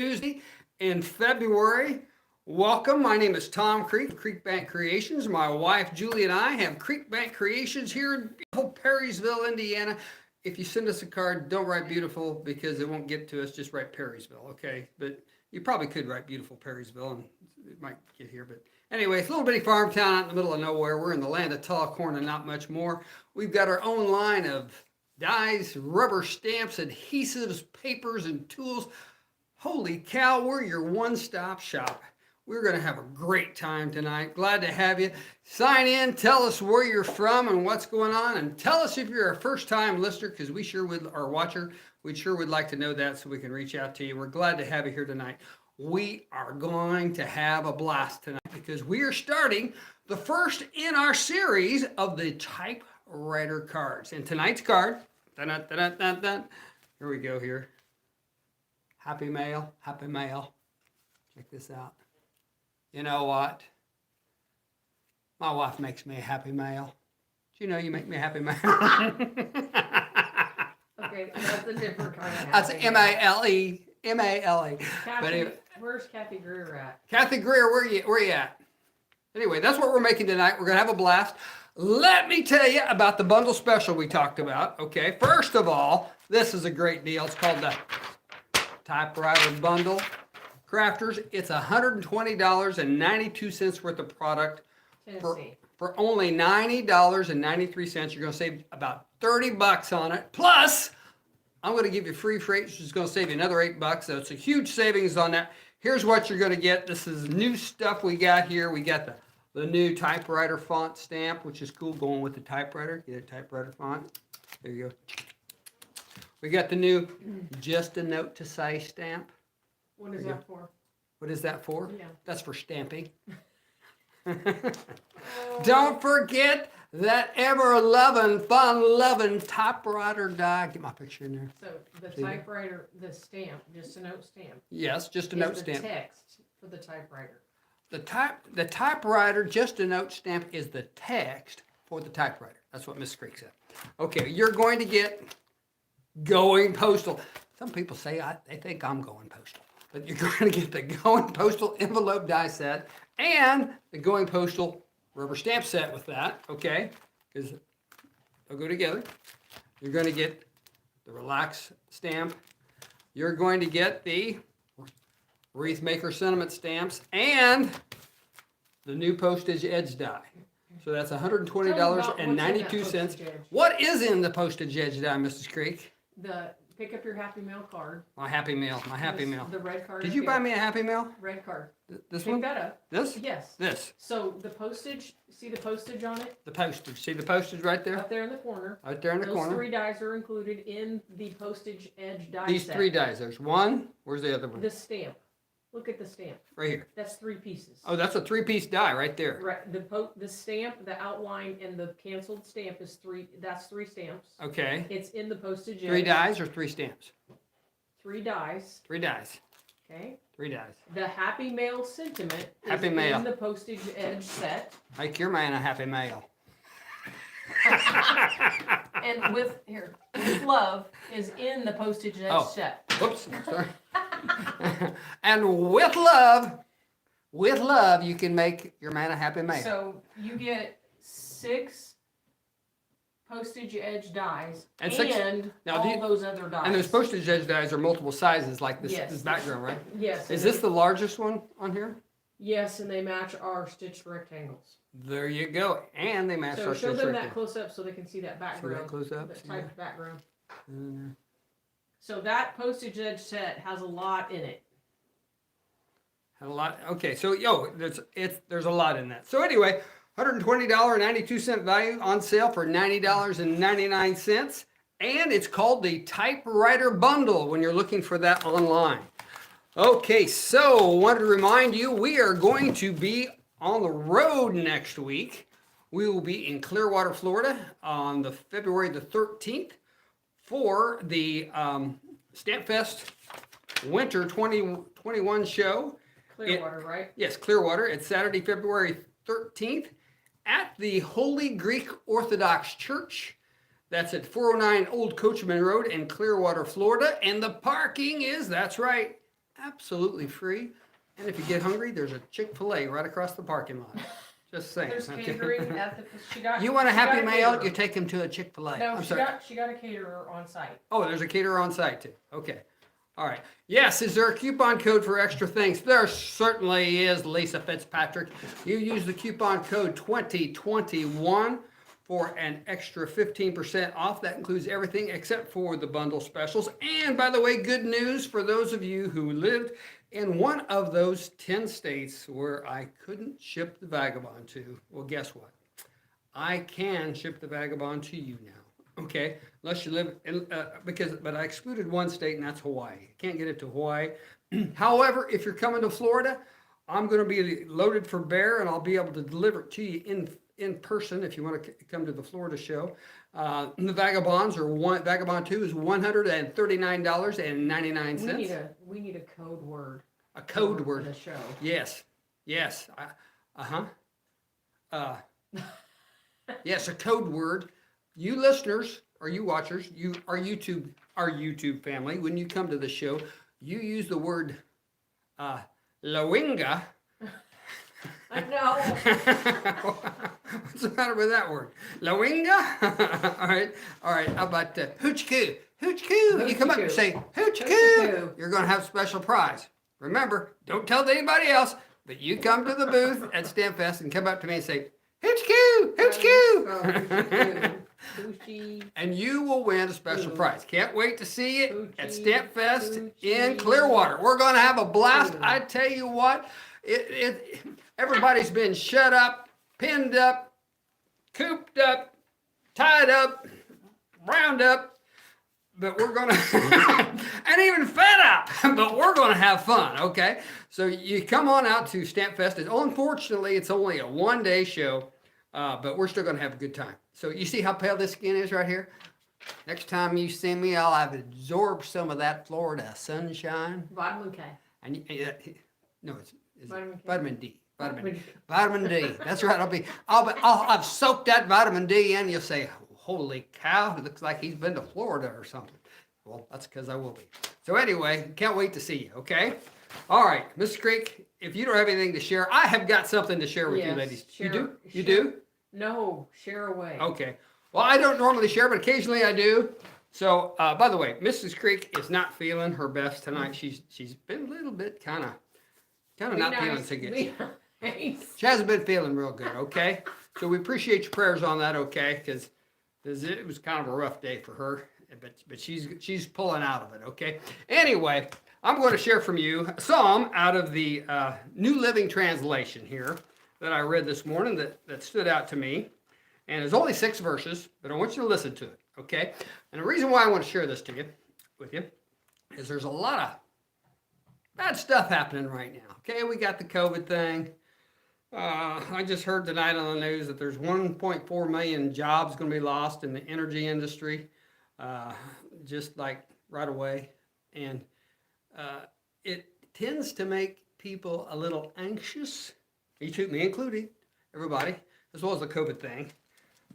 Tuesday in February. Welcome. My name is Tom Creek, Creek Bank Creations. My wife Julie and I have Creek Bank Creations here in beautiful Perrysville, Indiana. If you send us a card, don't write beautiful because it won't get to us. Just write Perrysville, okay? But you probably could write beautiful Perrysville and it might get here. But anyway, it's a little bitty farm town out in the middle of nowhere. We're in the land of tall corn and not much more. We've got our own line of dies, rubber stamps, adhesives, papers, and tools. Holy cow, we're your one-stop shop. We're going to have a great time tonight. Glad to have you. Sign in, tell us where you're from and what's going on, and tell us if you're a first-time listener, because we sure would, or watcher, we sure would like to know that so we can reach out to you. We're glad to have you here tonight. We are going to have a blast tonight because we are starting the first in our series of the typewriter cards. And tonight's card, here we go here. Happy mail, happy mail. Check this out. You know what? My wife makes me a happy mail. Do you know you make me a happy mail? Okay, that's a different kind of happy. That's M-A-L-E. M-A-L-E. Where's Kathy Greer at? Kathy Greer, where you at? Anyway, that's what we're making tonight. We're going to have a blast. Let me tell you about the bundle special we talked about. Okay, first of all, this is a great deal. It's called the Typewriter Bundle. Crafters, it's $120.92 worth of product for only $90.93. You're going to save about $30 on it. Plus, I'm going to give you free freight, which is going to save you another $8. So it's a huge savings on that. Here's what you're going to get. This is new stuff we got here. We got the new typewriter font stamp, which is cool, going with the typewriter. Get a typewriter font. There you go. We got the new Just a Note to Say stamp. What is that for? What is that for? Yeah. That's for stamping. Don't forget that ever-loving, fun-loving typewriter die. Get my picture in there. So the typewriter, the stamp, just a note stamp. Yes, just a note stamp. The text for the typewriter. The typewriter, just a note stamp, is the text for the typewriter. That's what Miss Creek said. Okay, you're going to get Going Postal. Some people say they think I'm going postal. But you're going to get the Going Postal envelope die set and the Going Postal rubber stamp set with that, okay? Because they'll go together. You're going to get the Relax stamp. You're going to get the Wreath Maker sentiment stamps and the new Postage Edge die. So that's $120.92. What is in the Postage Edge die, Mrs. Creek? The pick up your Happy Mail card. My Happy Mail, my Happy Mail. The red card. Did you buy me a Happy Mail? Red card. This Pick one? that up. This? Yes. This. So the postage, see the postage on it? The postage. See the postage right there? Up there in the corner. Right there in the corner. Those 3 dies are included in the Postage Edge die These set. 3 dies. There's one. Where's the other one? The stamp. Look at the stamp. Right here. That's 3 pieces. Oh, that's a 3-piece die right there. Right. The stamp, the outline, and the canceled stamp is 3. That's 3 stamps. Okay. It's in the Postage Edge. 3 dies or 3 stamps? 3 dies. 3 dies. Okay. 3 dies. The Happy Mail sentiment Happy is Mail. in the Postage Edge set. Make your man a Happy Mail. And with love is in the Postage Edge set. Whoops. Sorry. And with love, you can make your man a Happy Mail. So you get 6 Postage Edge dies and now, those other dies. And those Postage Edge dies are multiple sizes, like this, Yes. this background, right? Yes. Is this the largest one on here? Yes, and they match our stitched rectangles. There you go. And they match So our show stitch them right that there. close up so they can see that background. See that close up? That typed background. Mm. So that Postage Edge set has a lot in it. Had a lot. Okay, so there's a lot in that. So anyway, $120.92 value on sale for $90.99, and it's called the Typewriter Bundle when you're looking for that online. Okay, so wanted to remind you we are going to be on the road next week. We will be in Clearwater, Florida on the February the 13th for the Stamp Fest Winter 2021 show. Clearwater, right? Yes, Clearwater. It's Saturday, February 13th at the Holy Greek Orthodox Church. That's at 409 Old Coachman Road in Clearwater, Florida. And the parking is, that's right, absolutely free. And if you get hungry, there's a Chick-fil-A right across the parking lot. Just saying. There's okay? catering at the, she got. You want a she got Happy Meal, caterer. you take him to a Chick-fil-A. No, I'm she sorry. got a caterer on site. Oh, there's a caterer on site too. Okay. All right. Yes, is there a coupon code for extra things? There certainly is, Lisa Fitzpatrick. You use the coupon code 2021 for an extra 15% off. That includes everything except for the bundle specials. And by the way, good news for those of you who lived in one of those 10 states where I couldn't ship the Vagabond to. Well, guess what? I can ship the Vagabond to you now. Okay, unless you live in, but I excluded one state, and that's Hawaii. Can't get it to Hawaii. However, if you're coming to Florida, I'm going to be loaded for bear, and I'll be able to deliver it to you in person if you want to come to the Florida show. The Vagabond 2 is $139.99. We need a code word. A code for word. the show. Yes. Yes, a code word. You listeners, or you watchers, our YouTube family, when you come to the show, you use the word Lawinga. I know. What's the matter with that word? Lawinga? All right. How about hooch coo? Hooch coo. You come up and say hooch coo. You're going to have a special prize. Remember, don't tell anybody else, but you come to the booth at StampFest and come up to me and say hooch coo, hooch coo. And you will win a special prize. Can't wait to see it at StampFest in Clearwater. We're going to have a blast. I tell you what, everybody's been shut up, pinned up, cooped up, tied up, round up, but we're going to, and even fed up, but we're going to have fun, okay? So you come on out to StampFest. Unfortunately, it's only a one-day show, but we're still going to have a good time. So you see how pale this skin is right here? Next time you see me, I'll have absorbed some of that Florida sunshine. Vitamin K. And no, it's Vitamin K. vitamin D. Vitamin D. That's right. I've soaked that vitamin D in. You'll say, "Holy cow! It looks like he's been to Florida or something." Well, that's because I will be. So anyway, can't wait to see you. Okay. All right, Mrs. Creek. If you don't have anything to share, I have got something to share with you, ladies. You do? You do? No, share away. Okay. Well, I don't normally share, but occasionally I do. So, by the way, Mrs. Creek is not feeling her best tonight. She's been a little bit kind of not feeling so good. She hasn't been feeling real good. Okay. So we appreciate your prayers on that. Okay, because it was kind of a rough day for her, but she's pulling out of it. Okay. Anyway, I'm going to share from you a psalm out of the New Living Translation here that I read this morning that stood out to me. And there's only 6 verses, but I want you to listen to it, okay? And the reason why I want to share this with you is there's a lot of bad stuff happening right now, okay? We got the COVID thing. I just heard tonight on the news that there's 1.4 million jobs going to be lost in the energy industry, just like right away. And it tends to make people a little anxious. Me included, everybody, as well as the COVID thing.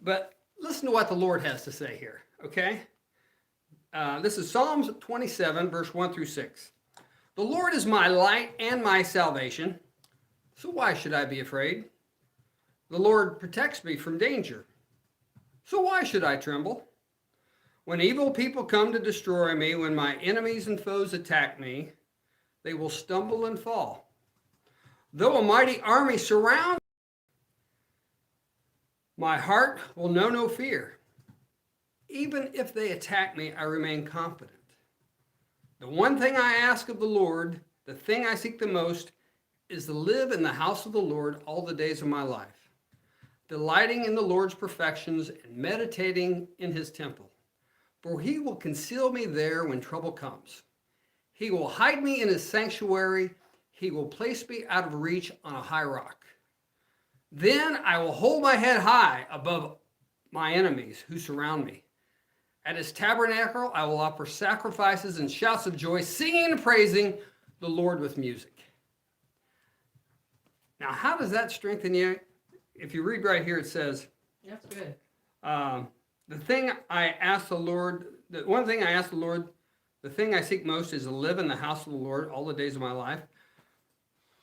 But listen to what the Lord has to say here, okay? This is Psalms 27, verse 1 through 6. The Lord is my light and my salvation, so why should I be afraid? The Lord protects me from danger, so why should I tremble? When evil people come to destroy me, when my enemies and foes attack me, they will stumble and fall. Though a mighty army surrounds, my heart will know no fear. Even if they attack me, I remain confident. The one thing I ask of the Lord, the thing I seek the most, is to live in the house of the Lord all the days of my life, delighting in the Lord's perfections and meditating in his temple. For he will conceal me there when trouble comes. He will hide me in his sanctuary. He will place me out of reach on a high rock. Then I will hold my head high above my enemies who surround me. At his tabernacle, I will offer sacrifices and shouts of joy, singing and praising the Lord with music. Now, how does that strengthen you? If you read right here, it says, That's good. the one thing I asked the Lord, the thing I seek most is to live in the house of the Lord all the days of my life.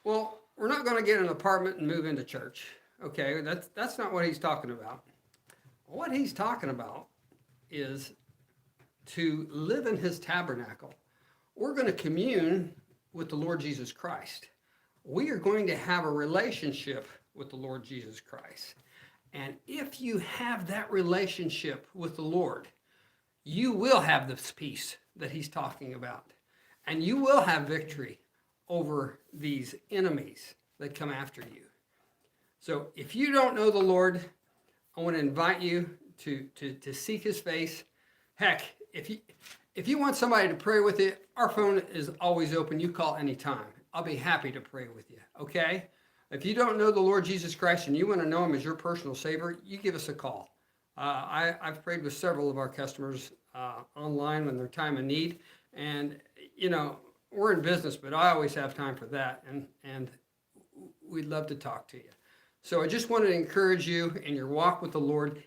Well, we're not going to get an apartment and move into church. Okay, that's not what he's talking about. What he's talking about is to live in his tabernacle. We're going to commune with the Lord Jesus Christ. We are going to have a relationship with the Lord Jesus Christ. And if you have that relationship with the Lord, you will have this peace that he's talking about. And you will have victory over these enemies that come after you. So if you don't know the Lord, I want to invite you to seek his face. Heck, if you want somebody to pray with you, our phone is always open. You call anytime. I'll be happy to pray with you, okay? If you don't know the Lord Jesus Christ and you want to know him as your personal Savior, you give us a call. I've prayed with several of our customers online when they're time of need. And, you know, we're in business, but I always have time for that. And we'd love to talk to you. So I just wanted to encourage you in your walk with the Lord.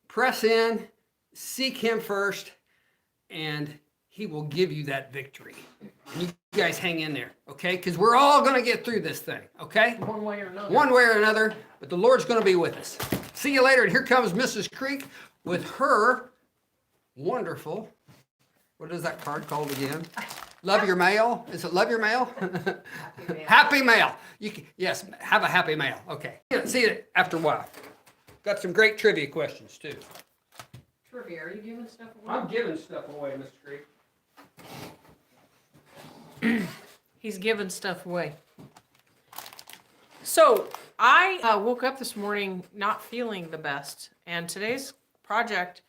Press in, seek him first, and he will give you that victory. You guys hang in there, okay? Because we're all going to get through this thing, okay? One way or another. One way or another, but the Lord's going to be with us. See you later. And here comes Mrs. Creek with her wonderful, what is that card called again? Love Your Mail. Is it Love Your Mail? Happy mail. Happy mail. Yes, have a happy mail. Okay. See you after a while. Got some great trivia questions, too. Trivia, are you giving stuff away? I'm giving stuff away, Mr. Creek. He's giving stuff away. So I woke up this morning not feeling the best, and today's project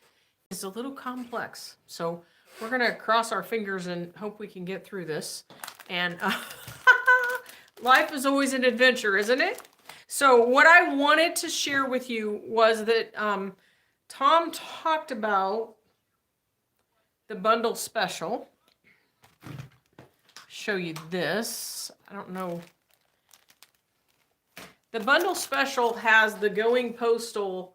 is a little complex. So we're gonna cross our fingers and hope we can get through this. And life is always an adventure, isn't it? So what I wanted to share with you was that Tom talked about the bundle special. Show you this. I don't know. The bundle special has the Going Postal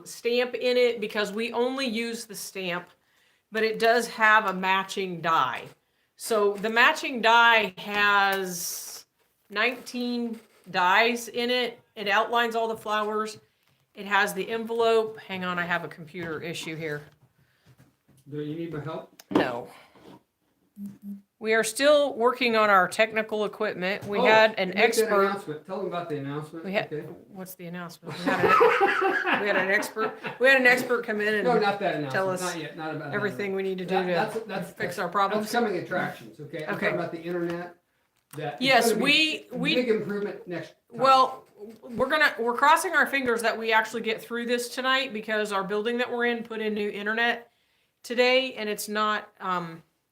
stamp in it because we only use the stamp, but it does have a matching die. So the matching die has 19 dies in it. It outlines all the flowers. It has the envelope. Hang on, I have a computer issue here. Do you need my help? No. We are still working on our technical equipment. We had an make expert. that announcement. Tell them about the announcement. We had, Okay. what's the announcement? We had an expert. We had an expert come in and No, not that announcement. tell us not yet. Not about everything we need to do that's fix our problems. That's coming attractions. Okay. I'm Okay. talking about the internet. That it's Yes, gonna be we big improvement next time. well, we're crossing our fingers that we actually get through this tonight because our building that we're in put in new internet today and it's not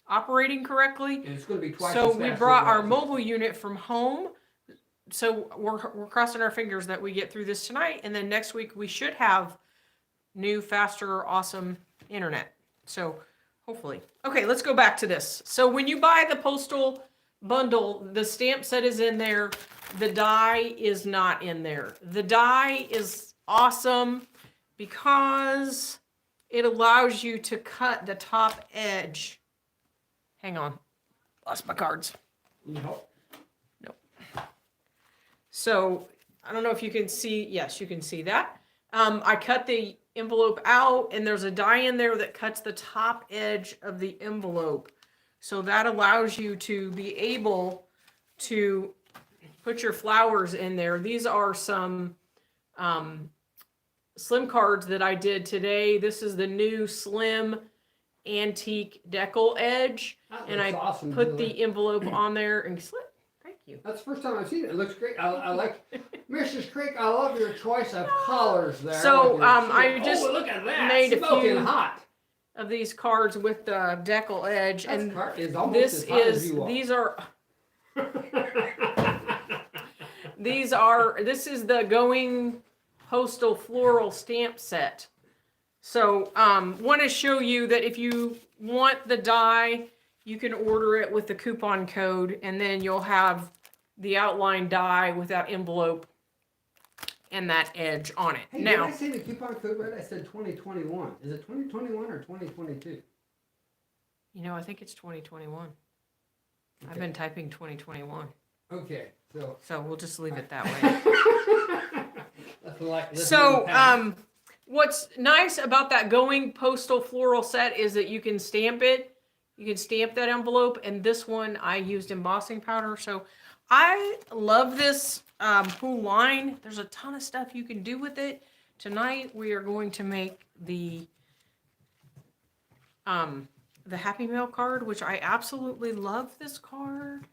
operating correctly. And it's going to be twice. So as we fast brought as it our was. mobile unit from home. So we're crossing our fingers that we get through this tonight, and then next week we should have new, faster, awesome internet. So hopefully. Okay, let's go back to this. So when you buy the postal bundle, the stamp set is in there. The die is not in there. The die is awesome because it allows you to cut the top edge. Hang on. Lost my cards. Need help? Nope. So I don't know if you can see. Yes, you can see that. I cut the envelope out and there's a die in there that cuts the top edge of the envelope. So that allows you to be able to put your flowers in there. These are some slim cards that I did today. This is the new slim antique decal edge. That And looks I awesome, put Julie. the envelope on there and slip. Thank you. That's the first time I've seen it. It looks great. I like Mrs. Creek. I love your choice of colors there. So, with your I shit. just look at that. made a Smoking few- hot. Of these cards with the decal edge, That's and is almost this as hot as is you are. this is the Going Postal floral stamp set. So want to show you that if you want the die, you can order it with the coupon code, and then you'll have the outline die with that envelope and that edge on it. Hey, Now, did I say the coupon code right? I said 2021. Is it 2021 or 2022? You know, I think it's 2021. I've been typing 2021. Okay, so. So we'll just leave it that way. So, What's nice about that Going Postal floral set is that you can stamp it. You can stamp that envelope, and this one I used embossing powder. So I love this whole line. There's a ton of stuff you can do with it. Tonight we are going to make the Happy Mail card, which I absolutely love this card.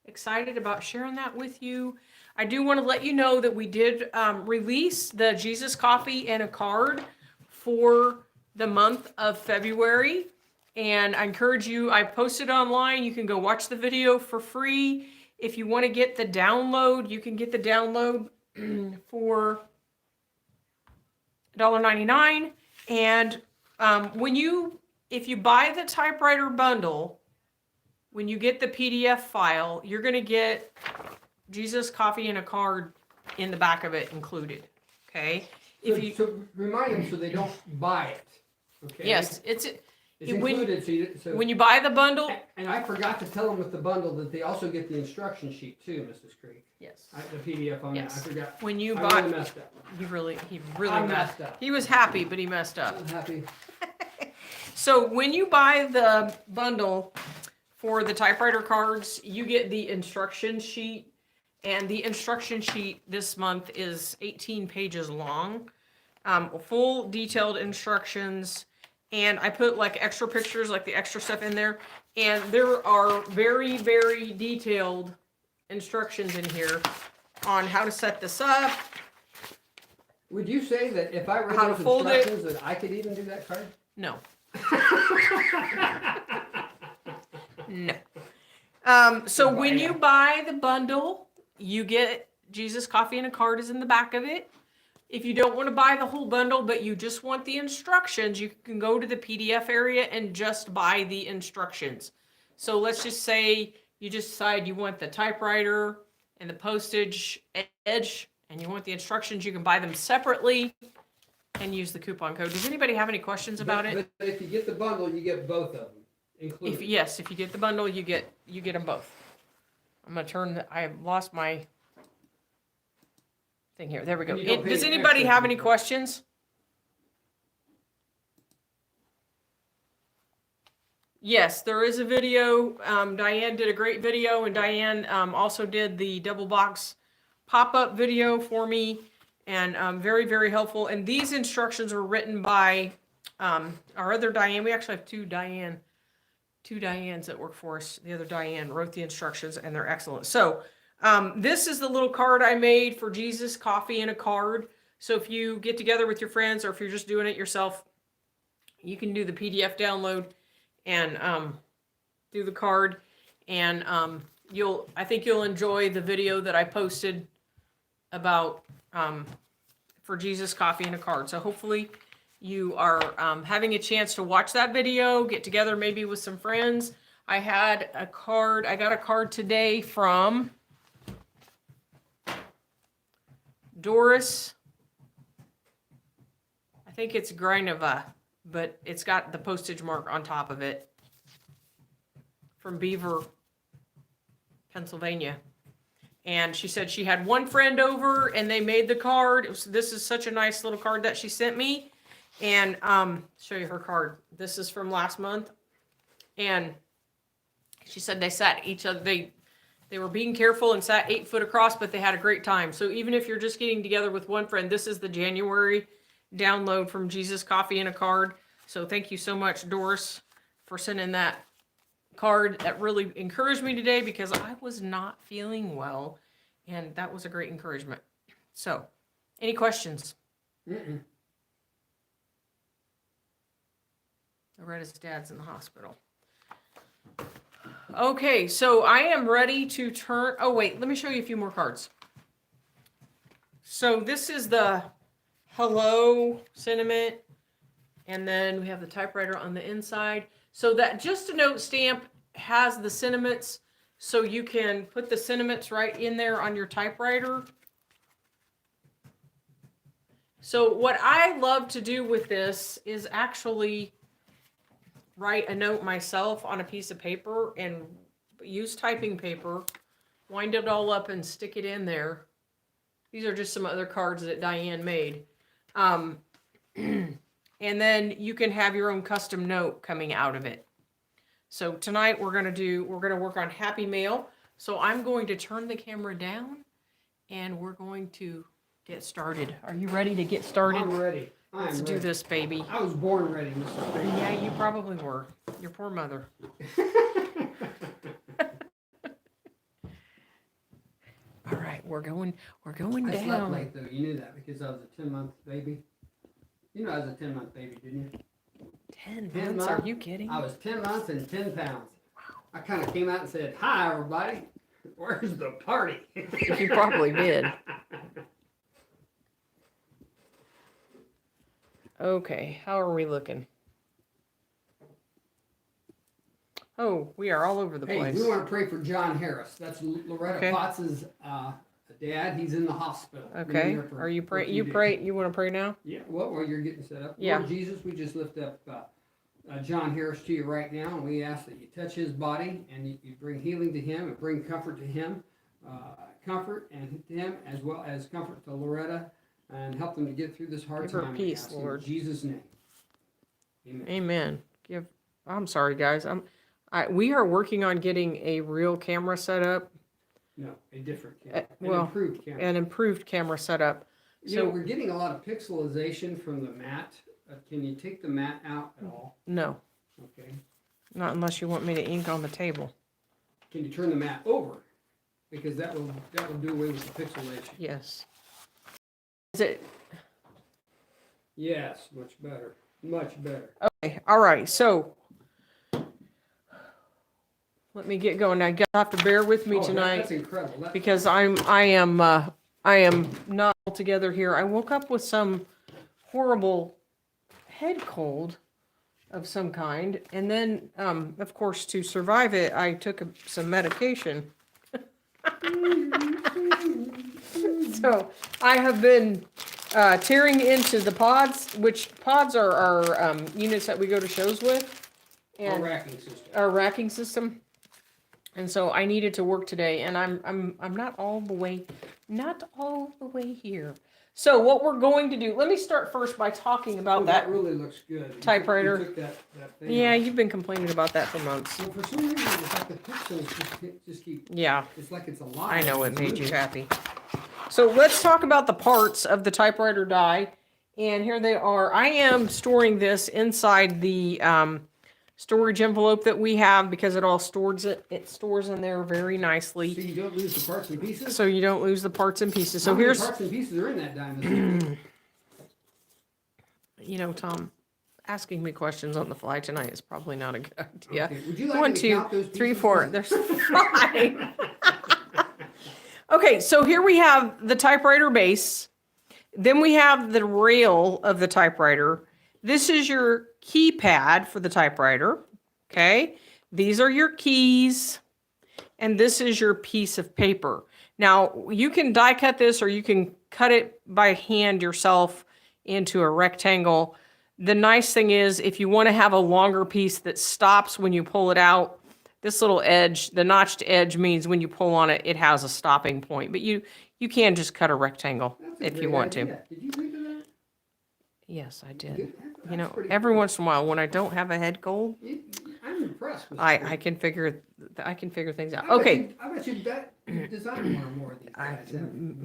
Excited about sharing that with you. I do want to let you know that we did release the Jesus Coffee and a Card for the month of February. And I encourage you, I posted online. You can go watch the video for free. If you want to get the download, you can get the download for $1.99. And if you buy the typewriter bundle, when you get the PDF file, you're going to get Jesus Coffee and a Card in the back of it included. Okay? So remind them so they don't buy it. Okay? Yes, it's included. So when you buy the bundle. And I forgot to tell them with the bundle that they also get the instruction sheet too, Mrs. Creek. Yes. The PDF on Yes. that. I forgot. When you I buy, really messed up. he really I messed messed up. He was happy, but he messed up. I'm happy. So when you buy the bundle for the typewriter cards, you get the instruction sheet. And the instruction sheet this month is 18 pages long. Full detailed instructions. And I put like extra pictures, like the extra stuff in there. And there are very, very detailed instructions in here on how to set this up. Would you say that if I read How to those fold it. instructions that I could even do that card? No. No. So when you buy the bundle, you get Jesus Coffee and a Card is in the back of it. If you don't want to buy the whole bundle, but you just want the instructions, you can go to the PDF area and just buy the instructions. So let's just say you just decide you want the typewriter and the Postage Edge, and you want the instructions. You can buy them separately and use the coupon code. Does anybody have any questions about it? But if you get the bundle, you get both of them included. If you get the bundle, you get them both. I'm gonna turn. I lost my thing here. There we go. Does anybody have any questions? Yes, there is a video. Diane did a great video, and Diane also did the double box pop-up video for me, and very, very helpful. And these instructions were written by our other Diane. We actually have two Dianes that work for us. The other Diane wrote the instructions, and they're excellent. So this is the little card I made for Jesus Coffee and a Card. So if you get together with your friends, or if you're just doing it yourself, you can do the PDF download and do the card. And I think you'll enjoy the video that I posted about for Jesus Coffee and a Card. So hopefully you are having a chance to watch that video, get together maybe with some friends. I got a card today from Doris. I think it's Grinova, but it's got the postage mark on top of it. From Beaver, Pennsylvania. And she said she had one friend over and they made the card. This is such a nice little card that she sent me. And show you her card. This is from last month. And she said they sat each other. They were being careful and sat 8 foot across, but they had a great time. So even if you're just getting together with one friend, this is the January download from Jesus Coffee and a Card. So thank you so much, Doris, for sending that card. That really encouraged me today because I was not feeling well, and that was a great encouragement. So, any questions? Loretta's dad's in the hospital. Okay, so I am ready to turn. Oh, wait, let me show you a few more cards. So this is the Hello sentiment, and then we have the typewriter on the inside. So that Just a Note stamp has the sentiments, so you can put the sentiments right in there on your typewriter. So what I love to do with this is actually write a note myself on a piece of paper and use typing paper, wind it all up and stick it in there. These are just some other cards that Diane made. And then you can have your own custom note coming out of it. So tonight we're gonna work on Happy Mail. So I'm going to turn the camera down and we're going to get started. Are you ready to get started? I'm ready. Let's do this, baby. I was born ready, Mrs. Baby. Yeah, you probably were. Your poor mother. All right, we're going I slept down. late though. You knew that because I was a 10-month baby. You know I was a 10-month baby, didn't you? 10 10 months? Are months? you kidding? I was 10 months and 10 pounds. I kind of came out and said, "Hi, everybody. Where's the party?" You probably did. Okay, how are we looking? Oh, we are all over the Hey, place. we want to pray for John Harris. That's Loretta Okay. Potts's dad. He's in the hospital. Been Okay. there for- Are you for a pray? few You days. pray? You want to pray now? Yeah. Well, you're getting set up. Yeah. Lord Jesus, we just lift up John Harris to you right now, and we ask that you touch his body and you bring healing to him and bring comfort to him, comfort and to him as well as comfort to Loretta, and help them to get through this hard Give her time. we peace, ask Lord. In Jesus' name. Amen. Amen. I'm sorry, guys. We are working on getting a real camera set up, No, a different camera. An well, improved camera. an improved camera set up. You know, we're getting a lot of pixelization from the mat. Can you take the mat out at all? No, Okay. not unless you want me to ink on the table. Can you turn the mat over? Because that will do away with the pixelation. Yes. Is it? Yes, much better. Much better. Okay. All right. So let me get going. Now, you have to bear with me Oh, tonight. That's incredible. Because I am not all together here. I woke up with some horrible head cold of some kind, and then of course to survive it, I took some medication. So I have been tearing into the pods, which pods are our units that we go to shows with, Our and racking system. our racking system. And so I needed to work today, and I'm not all the way here. So what we're going to do, let me start first by talking about Oh, that. that really looks good. You Typewriter. took that thing Yeah, out. you've been complaining about that for months. Well, for some reason, it's like the pixels just keep. Yeah, It's like it's alive. I know it It's made you moving. happy. So let's talk about the parts of the typewriter die. And here they are. I am storing this inside the storage envelope that we have because it all stores in there very So nicely. you don't lose the parts and pieces? So you don't lose the parts and pieces. So How many here's, parts and pieces are in that diamond? you know, Tom, asking me questions on the fly tonight is probably not a good idea. Okay. Would you like One, me to two, count those 3, pieces? 4. There's 5. Okay, so here we have the typewriter base. Then we have the rail of the typewriter. This is your keypad for the typewriter. Okay, these are your keys. And this is your piece of paper. Now, you can die cut this or you can cut it by hand yourself into a rectangle. The nice thing is if you want to have a longer piece that stops when you pull it out, this little edge, the notched edge means when you pull on it, it has a stopping point. But you can just cut a rectangle That's a if you great want to. idea. Did you think of that? Yes, I did. Good. You That's know, pretty every cool. once in a while when I don't have a head cold, I'm impressed with I can figure things out. I bet Okay. I bet you design one or more of these guys.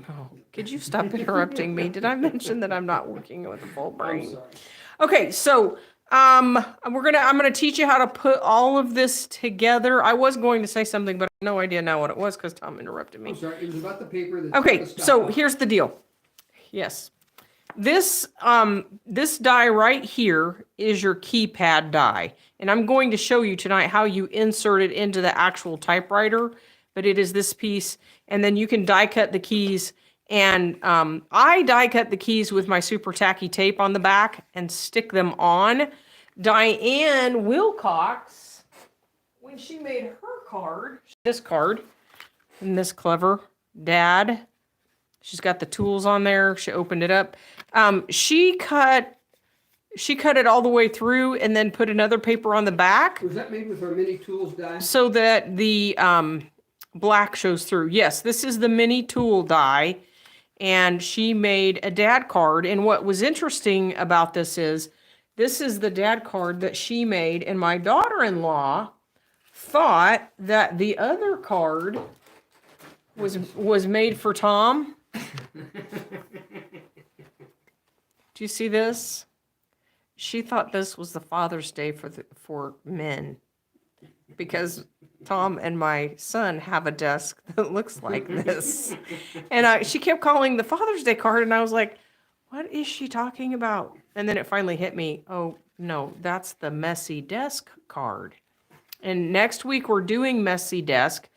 Oh, could you stop interrupting me? Did I mention that I'm not working with a full I'm brain? sorry. Okay, so I'm gonna teach you how to put all of this together. I was going to say something, but I have no idea now what it was because Tom interrupted me. I'm sorry. It was about the paper that. Okay, so here's the deal. Yes. This die right here is your keypad die. And I'm going to show you tonight how you insert it into the actual typewriter. But it is this piece. And then you can die cut the keys. And I die cut the keys with my super tacky tape on the back and stick them on. Diane Wilcox, when she made her card, this card, and this clever dad, she's got the tools on there. She opened it up. She cut she cut it all the way through and then put another paper on the back. Was that made with our mini tools die? So that the black shows through. Yes, this is the mini tool die. And she made a dad card. And what was interesting about this is the dad card that she made. And my daughter-in-law thought that the other card was made for Tom. Do you see this? She thought this was the Father's Day for men, because Tom and my son have a desk that looks like this. And she kept calling the Father's Day card, and I was like, what is she talking about? And then it finally hit me. Oh, no, that's the messy desk card. And next week we're doing messy desk.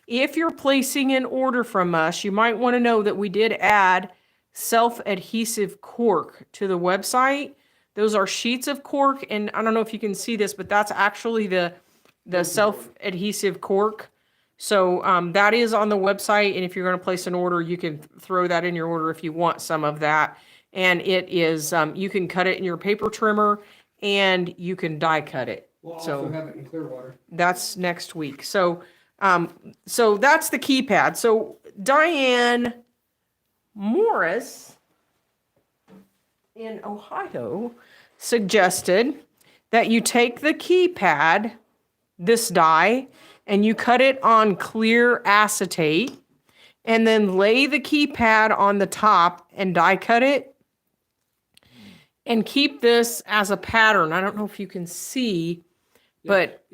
If you're placing an order from us, you might want to know that we did add self-adhesive cork to the website. Those are sheets of cork, and I don't know if you can see this, but that's actually the self-adhesive cork. So that is on the website, and if you're going to place an order, you can throw that in your order if you want some of that. And it is, you can cut it in your paper trimmer, and you can die cut it. We'll also have it in Clearwater. That's next week. So that's the keypad. So Diane Morris in Ohio suggested that you take the keypad, this die, and you cut it on clear acetate, and then lay the keypad on the top and die cut it, and keep this as a pattern. I don't know if you can see, but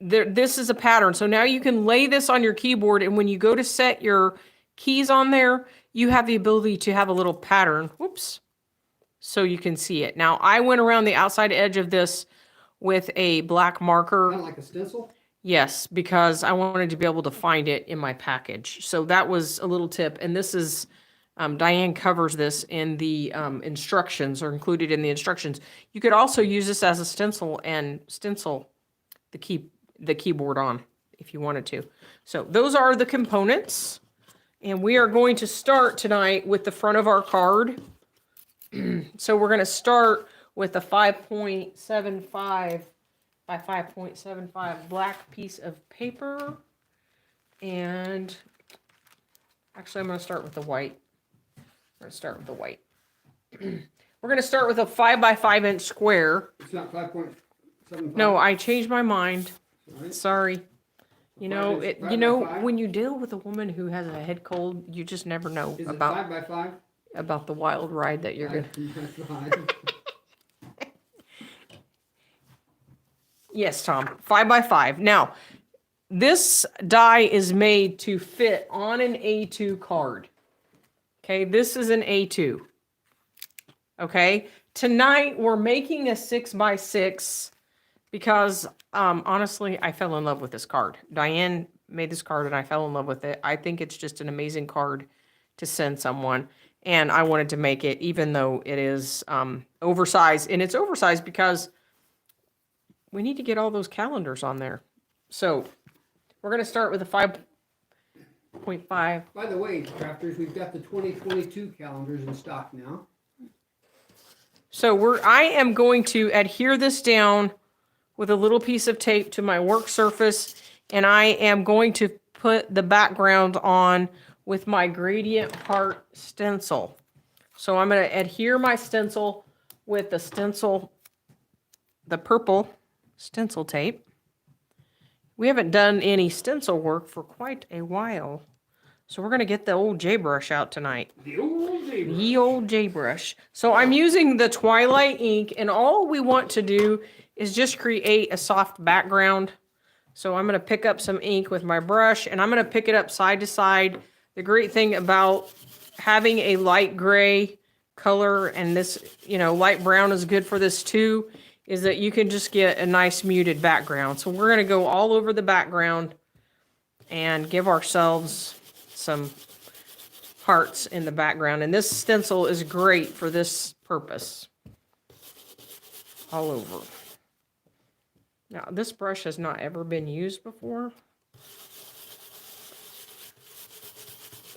this is a pattern. So now you can lay this on your keyboard, and when you go to set your keys on there, you have the ability to have a little pattern. Whoops. So you can see it. Now, I went around the outside edge of this with a black marker. Kind of like a stencil? Yes, because I wanted to be able to find it in my package. So that was a little tip. And this is, Diane covers this in the instructions, or included in the instructions. You could also use this as a stencil and stencil the keyboard on if you wanted to. So those are the components. And we are going to start tonight with the front of our card. So we're going to start with a 5.75 by 5.75 black piece of paper. And actually, I'm going to start with the white. We're going to start with the white. We're going to start with a 5 by 5 inch square. It's not 5.75? No, I changed my mind. Right. Sorry. You know, when you deal with a woman who has a head cold, you just never know Is about it 5 by 5? About the wild ride that you're going to. Yes, Tom. 5 by 5. Now, this die is made to fit on an A2 card. Okay, this is an A2. Okay, tonight we're making a 6 by 6 because honestly, I fell in love with this card. Diane made this card and I fell in love with it. I think it's just an amazing card to send someone. And I wanted to make it, even though it is oversized. And it's oversized because we need to get all those calendars on there. So we're going to start with a 5.5. By the way, crafters, we've got the 2022 calendars in stock now. So I am going to adhere this down with a little piece of tape to my work surface. And I am going to put the background on with my gradient part stencil. So I'm going to adhere my stencil with the stencil, the purple stencil tape. We haven't done any stencil work for quite a while. So we're going to get the old J brush out tonight. The old J brush. The old J brush. So I'm using the Twilight ink, and all we want to do is just create a soft background. So I'm going to pick up some ink with my brush, and I'm going to pick it up side to side. The great thing about having a light gray color, and this, light brown is good for this too, is that you can just get a nice muted background. So we're going to go all over the background and give ourselves some hearts in the background. And this stencil is great for this purpose. All over. Now, this brush has not ever been used before.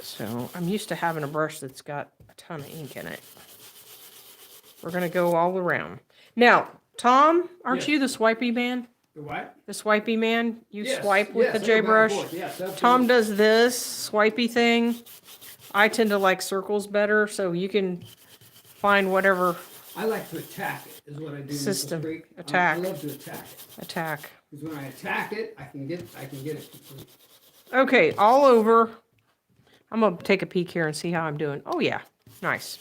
So I'm used to having a brush that's got a ton of ink in it. We're going to go all around. Now, Tom, aren't Yes. you the swipey man? The what? The swipey man? You Yes, swipe with yes, the I J go back and brush? forth, yes, absolutely. Tom does this swipey thing. I tend to like circles better, so you can find whatever I like to attack it, is what I do. Mrs. system. Freak. Attack. I love to attack it. Attack. Because when I attack it, I can get it complete. Okay, all over. I'm going to take a peek here and see how I'm doing. Oh, yeah. Nice.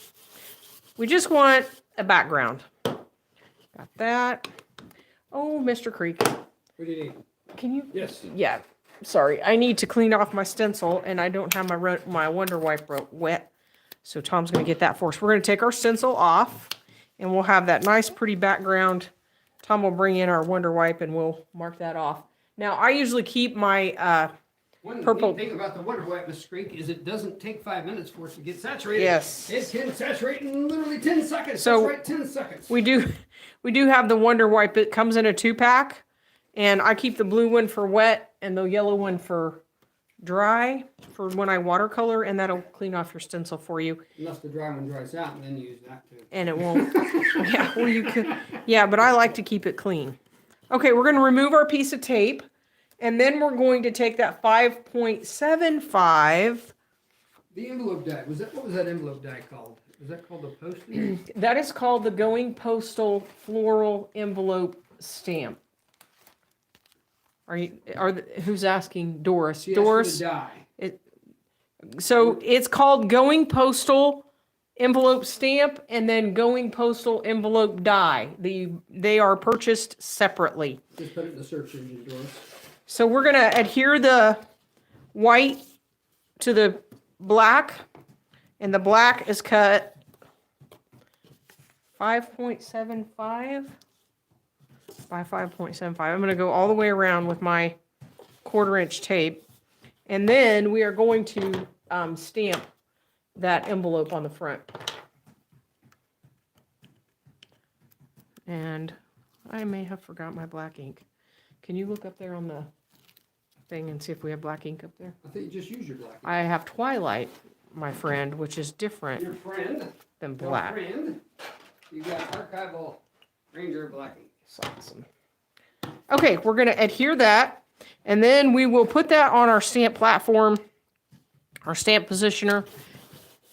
We just want a background. Got that. Oh, Mr. Creek. What do you need? Can you? Yes. Yeah. Sorry. I need to clean off my stencil, and I don't have my Wonder Wipe wet. So Tom's going to get that for us. We're going to take our stencil off, and we'll have that nice, pretty background. Tom will bring in our Wonder Wipe, and we'll mark that off. Now, I usually keep my One purple. neat thing about the Wonder Wipe, Mrs. Creek, is it doesn't take 5 minutes for it to get saturated. Yes. It can saturate in literally 10 seconds. So That's right, 10 seconds. We do have the Wonder Wipe. It comes in a 2-pack, and I keep the blue one for wet and the yellow one for dry for when I watercolor, and that'll clean off your stencil for you. Unless the dry one dries out, and then you use that too. And it won't. Yeah, or you could. Yeah, but I like to keep it clean. Okay, we're going to remove our piece of tape, and then we're going to take that 5.75. The envelope die. What was that envelope die called? Was that called the postage? That is called the Going Postal Floral Envelope Stamp. Who's asking? Doris. She asked for Doris. the die. So it's called Going Postal Envelope Stamp and then Going Postal Envelope Die. They are purchased separately. Just put it in the search engine, Doris. So we're going to adhere the white to the black, and the black is cut 5.75 by 5.75. I'm going to go all the way around with my 1/4-inch tape, and then we are going to stamp that envelope on the front. And I may have forgot my black ink. Can you look up there on the thing and see if we have black ink up there? I think you just use your black. I have Twilight, my friend, which is different Your friend. than Your black. friend. You got archival Ranger black ink. It's awesome. Okay, we're going to adhere that, and then we will put that on our stamp platform, our stamp positioner,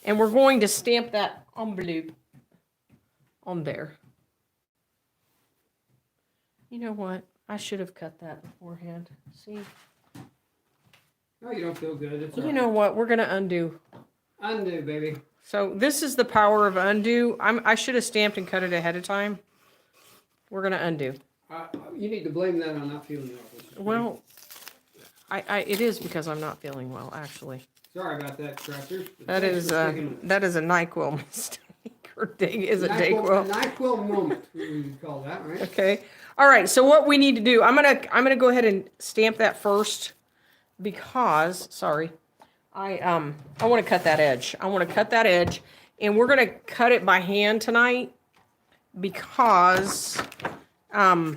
and we're going to stamp that envelope on there. You know what? I should have cut that beforehand. See? No, you don't feel good. It's You know what? We're going to undo. Undo, baby. So this is the power of undo. I should have stamped and cut it ahead of time. We're going to undo. You need to blame that on not feeling well. Well, it is because I'm not feeling well, actually. Sorry about that, crafters. That is a NyQuil mistake. Or is it NyQuil? Dayquil? NyQuil moment, we call that, right? Okay. All right. So what we need to do, I'm gonna go ahead and stamp that first because I want to cut that edge. I want to cut that edge, and we're gonna cut it by hand tonight because I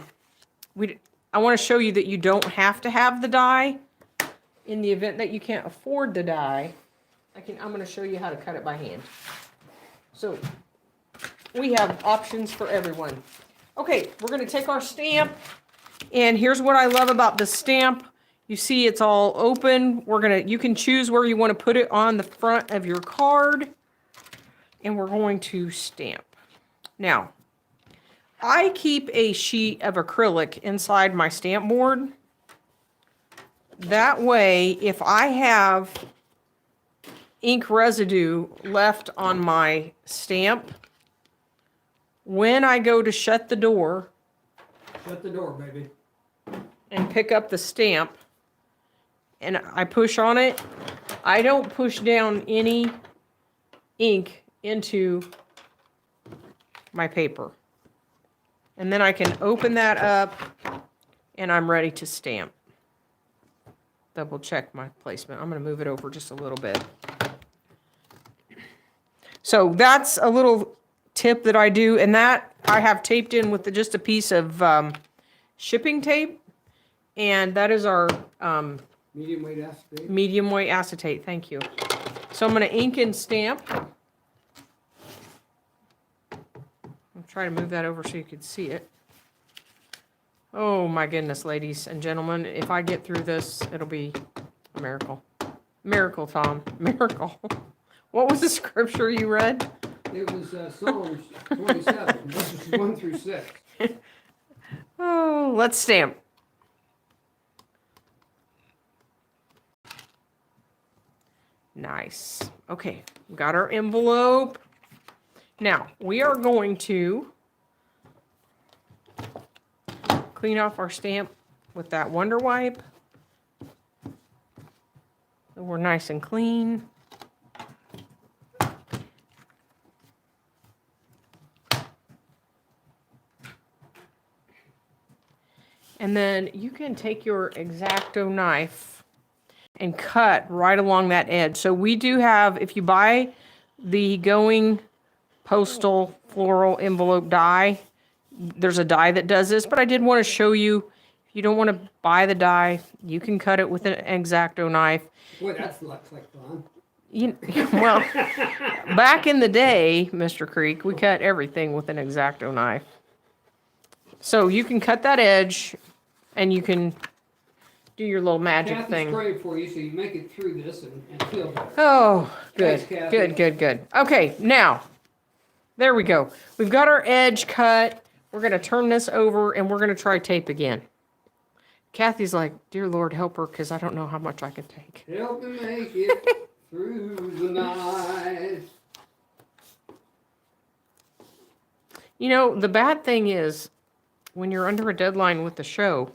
want to show you that you don't have to have the die. In the event that you can't afford the die, I'm going to show you how to cut it by hand. So we have options for everyone. Okay, we're going to take our stamp, and here's what I love about the stamp. You see it's all open. You can choose where you want to put it on the front of your card, and we're going to stamp. Now, I keep a sheet of acrylic inside my stamp board. That way, if I have ink residue left on my stamp, when I go to shut the door Baby. and pick up the stamp and I push on it, I don't push down any ink into my paper. And then I can open that up and I'm ready to stamp. Double check my placement. I'm going to move it over just a little bit. So that's a little tip that I do, and that I have taped in with just a piece of shipping tape, and that is our Medium weight acetate. medium weight acetate. Thank you. So I'm going to ink and stamp. try to move that over so you could see it. Oh my goodness, ladies and gentlemen, if I get through this, it'll be a miracle. Miracle, Tom. Miracle. What was the scripture you read? It was Psalms 27, verses 1 through 6. Oh, let's stamp. Nice. Okay, got our envelope. Now, we are going to clean off our stamp with that Wonder Wipe. So we're nice and clean. And then you can take your X-Acto knife and cut right along that edge. So we do have, if you buy the Going Postal Floral Envelope die, there's a die that does this, but I did want to show you, if you don't want to buy the die, you can cut it with an X-Acto knife. Boy, that looks like fun. Well, back in the day, Mr. Creek, we cut everything with an X-Acto knife. So you can cut that edge, and you can do your little magic Kathy's thing. praying for you so you make it through this and feel better. Oh, good, Thanks, Kathy. good, good, good. Okay, now, there we go. We've got our edge cut. We're going to turn this over, and we're going to try tape again. Kathy's like, dear Lord, help her, because I don't know how much I can take. Help me make it through the night. You know, the bad thing is, when you're under a deadline with the show,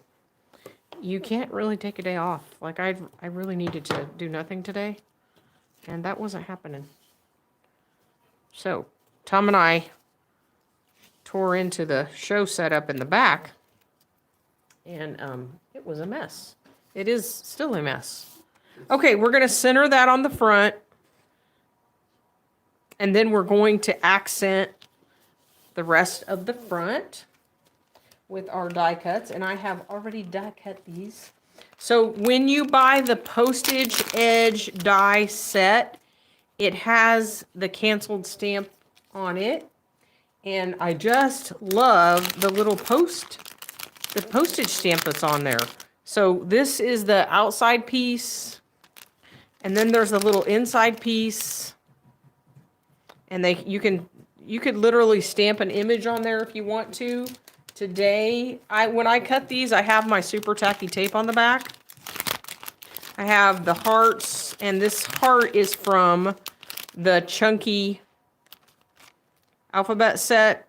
you can't really take a day off. Like, I really needed to do nothing today, and that wasn't happening. So, Tom and I tore into the show setup in the back, and it was a mess. It is still a mess. Okay, we're going to center that on the front, and then we're going to accent the rest of the front with our die cuts, and I have already die cut these. So when you buy the Postage Edge die set, it has the canceled stamp on it, and I just love the little the postage stamp that's on there. So this is the outside piece, and then there's the little inside piece, and you could literally stamp an image on there if you want to. Today, when I cut these, I have my super tacky tape on the back. I have the hearts, and this heart is from the chunky alphabet set.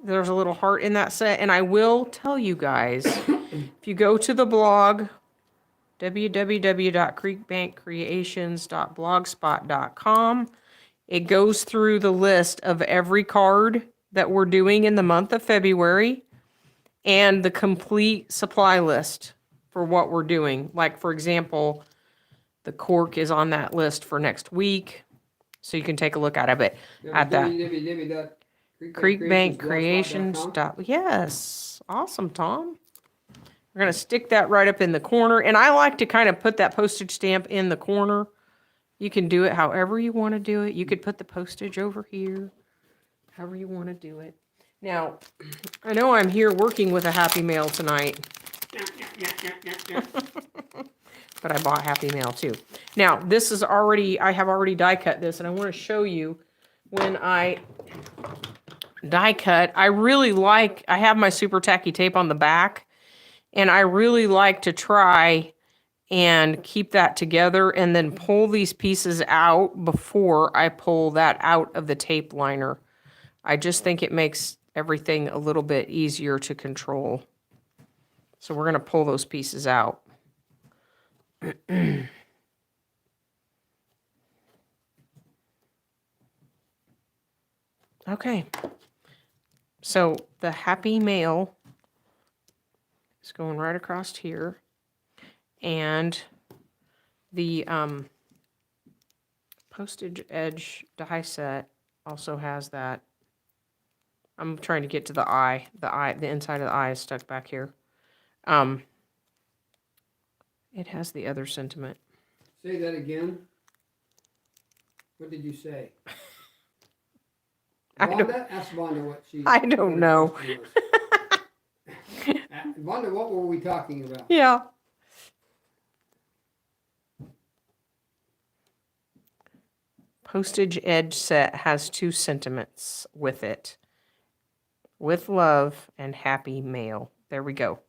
There's a little heart in that set, and I will tell you guys, if you go to the blog, www.creekbankcreations.blogspot.com, it goes through the list of every card that we're doing in the month of February, and the complete supply list for what we're doing. Like, for example, the cork is on that list for next week, so you can take a look at it at that. Creekbankcreations. Yes, awesome, Tom. We're gonna stick that right up in the corner, and I like to kind of put that postage stamp in the corner. You can do it however you want to do it. You could put the postage over here, however you want to do it. Now, I know I'm here working with a Happy Mail tonight, but I bought Happy Mail too. Now, this is I have already die cut this, and I want to show you when I die cut. I have my super tacky tape on the back, and I really like to try and keep that together and then pull these pieces out before I pull that out of the tape liner. I just think it makes everything a little bit easier to control. So we're going to pull those pieces out. Okay. So the Happy Mail is going right across here. And the Postage Edge die set also has that. I'm trying to get to the eye. The inside of the eye is stuck back here. It has the other sentiment. Say that again. What did you say? Vonda? Ask Vonda what she... I don't know. Vonda, what were we talking about? Yeah. Postage Edge set has 2 sentiments with it. With love and happy mail. There we go.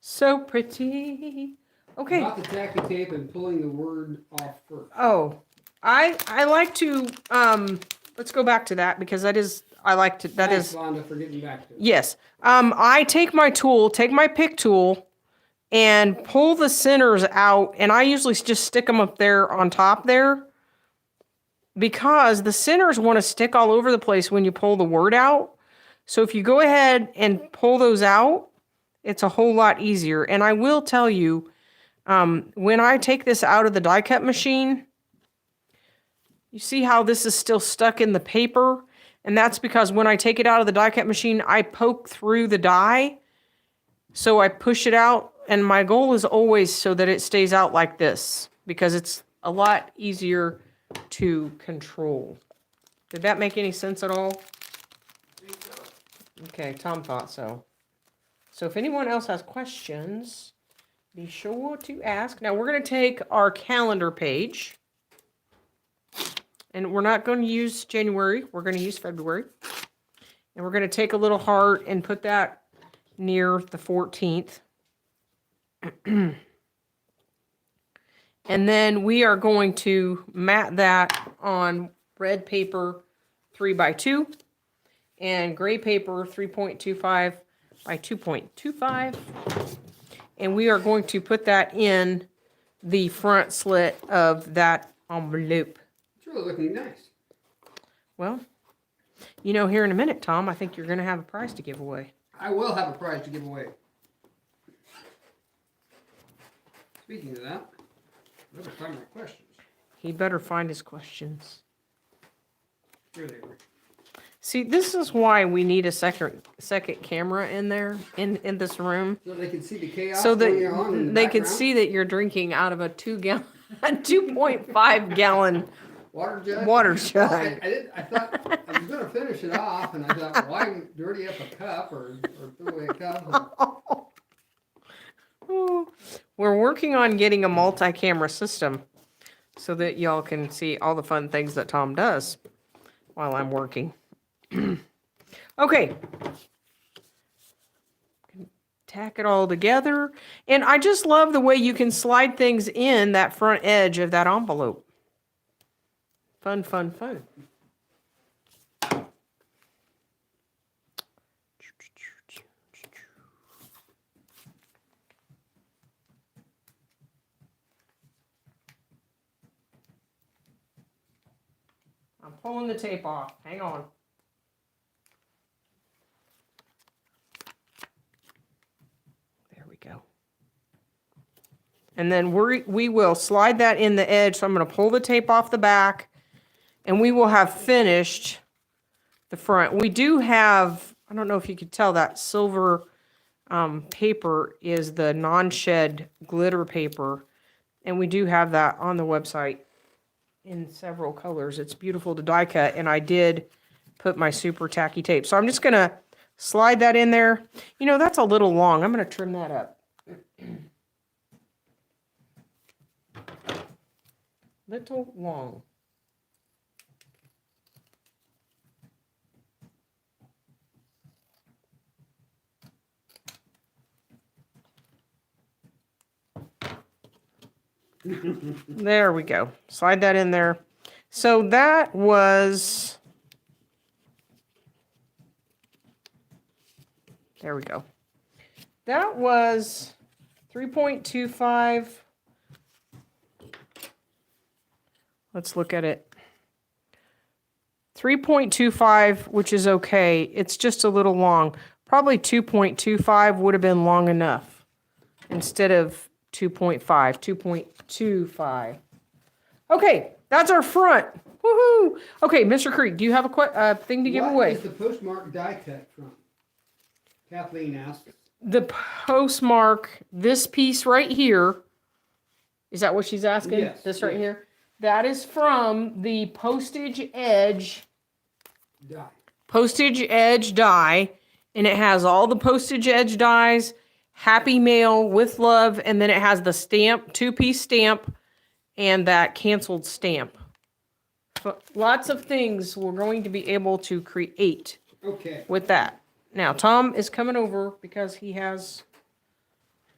So pretty. Okay. About the tacky tape and pulling the word off first. Oh, I like to let's go back to that because that is Thanks, Vonda, for getting back to it. Yes. I take my pick tool and pull the centers out, and I usually just stick them up there on top there because the centers want to stick all over the place when you pull the word out. So if you go ahead and pull those out, it's a whole lot easier. And I will tell you, when I take this out of the die cut machine, you see how this is still stuck in the paper? And that's because when I take it out of the die cut machine, I poke through the die. So I push it out, and my goal is always so that it stays out like this because it's a lot easier to control. Did that make any sense at all? Okay, Tom thought so. So if anyone else has questions, be sure to ask. Now we're going to take our calendar page. And we're not going to use January. We're going to use February. And we're going to take a little heart and put that near the 14th. And then we are going to mat that on red paper 3x2 and gray paper 3.25 by 2.25. And we are going to put that in the front slit of that envelope. It's really looking nice. Well, you know, here in a minute, Tom, I think you're going to have a prize to give away. I will have a prize to give away. Speaking of that, I better find my questions. He better find his questions. Here they were. See, this is why we need a second camera in there, in this room. So they can see the chaos So going on in the that they could background? see that you're drinking out of a 2.5 gallon Water jug? water Well, jug. I thought I was going to finish it off, and I thought, why dirty up a cup or throw away a cup? Oh, we're working on getting a multi-camera system so that y'all can see all the fun things that Tom does while I'm working. Okay. Tack it all together. And I just love the way you can slide things in that front edge of that envelope. Fun, fun, fun. I'm pulling the tape off. Hang on. There we go. And then we will slide that in the edge. So I'm going to pull the tape off the back, and we will have finished the front. We do have, I don't know if you could tell, that silver paper is the non-shed glitter paper. And we do have that on the website in several colors. It's beautiful to die cut, and I did put my super tacky tape. So I'm just going to slide that in there. You know, that's a little long. I'm going to trim that up. Little long. There we go. Slide that in there. So that was, there we go. That was 3.25. Let's look at it. 3.25, which is okay. It's just a little long. Probably 2.25 would have been long enough instead of 2.5, 2.25. Okay, that's our front. Woohoo! Okay, Mr. Creek, do you have a thing to give away? What is the postmark die cut from? Kathleen asked. The postmark, this piece right here. Is that what she's asking? Yes, This right yes. here? That is from the Postage Edge Die. Postage Edge Die, and it has all the Postage Edge dies, Happy Mail with love, and then it has the stamp, 2-piece stamp, and that canceled stamp. Lots of things we're going to be able to create with that. Now, Tom is coming over because he has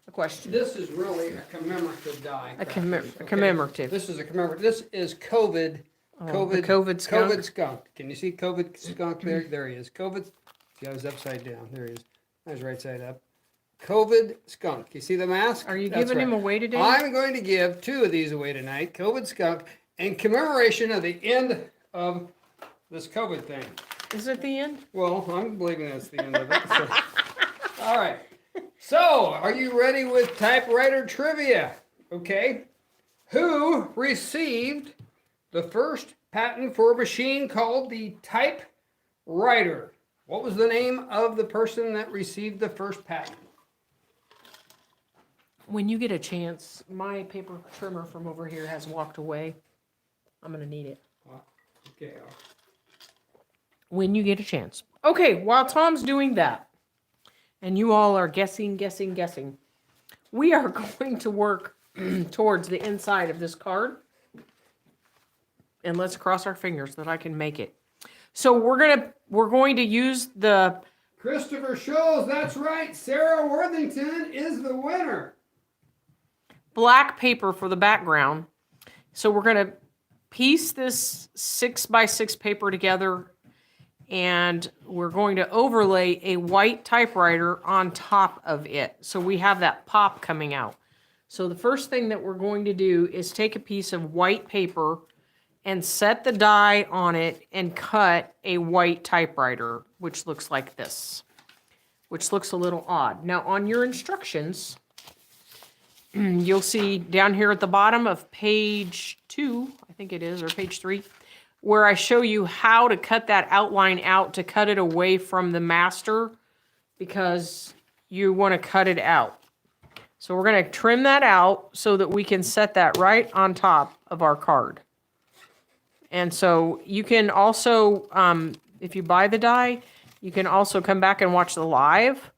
a question. This is really a commemorative die. A commemorative. This is a commemorative. This is COVID. The COVID skunk. COVID skunk. Can you see COVID skunk there? There he is. COVID. See, I was upside down. There he is. I was right side up. COVID skunk. You see the mask? Are you giving him away today? I'm going to give 2 of these away tonight. COVID skunk in commemoration of the end of this COVID thing. Is it the end? Well, I'm believing that's the end of it. So. All right. So, are you ready with typewriter trivia? Okay. Who received the first patent for a machine called the Typewriter? What was the name of the person that received the first patent? When you get a chance, my paper trimmer from over here has walked away. I'm going to need it. Okay. When you get a chance. Okay, while Tom's doing that, and you all are guessing, we are going to work towards the inside of this card. And let's cross our fingers that I can make it. So we're going to use the Christopher Scholes, that's right. Sarah Worthington is the winner. black paper for the background. So we're going to piece this 6x6 paper together, and we're going to overlay a white typewriter on top of it. So we have that pop coming out. So the first thing that we're going to do is take a piece of white paper and set the die on it and cut a white typewriter, which looks like this, which looks a little odd. Now on your instructions, you'll see down here at the bottom of page 2, I think it is, or page 3, where I show you how to cut that outline out to cut it away from the master, because you want to cut it out. So we're going to trim that out so that we can set that right on top of our card. And so you can also, if you buy the die, you can also come back and watch the live,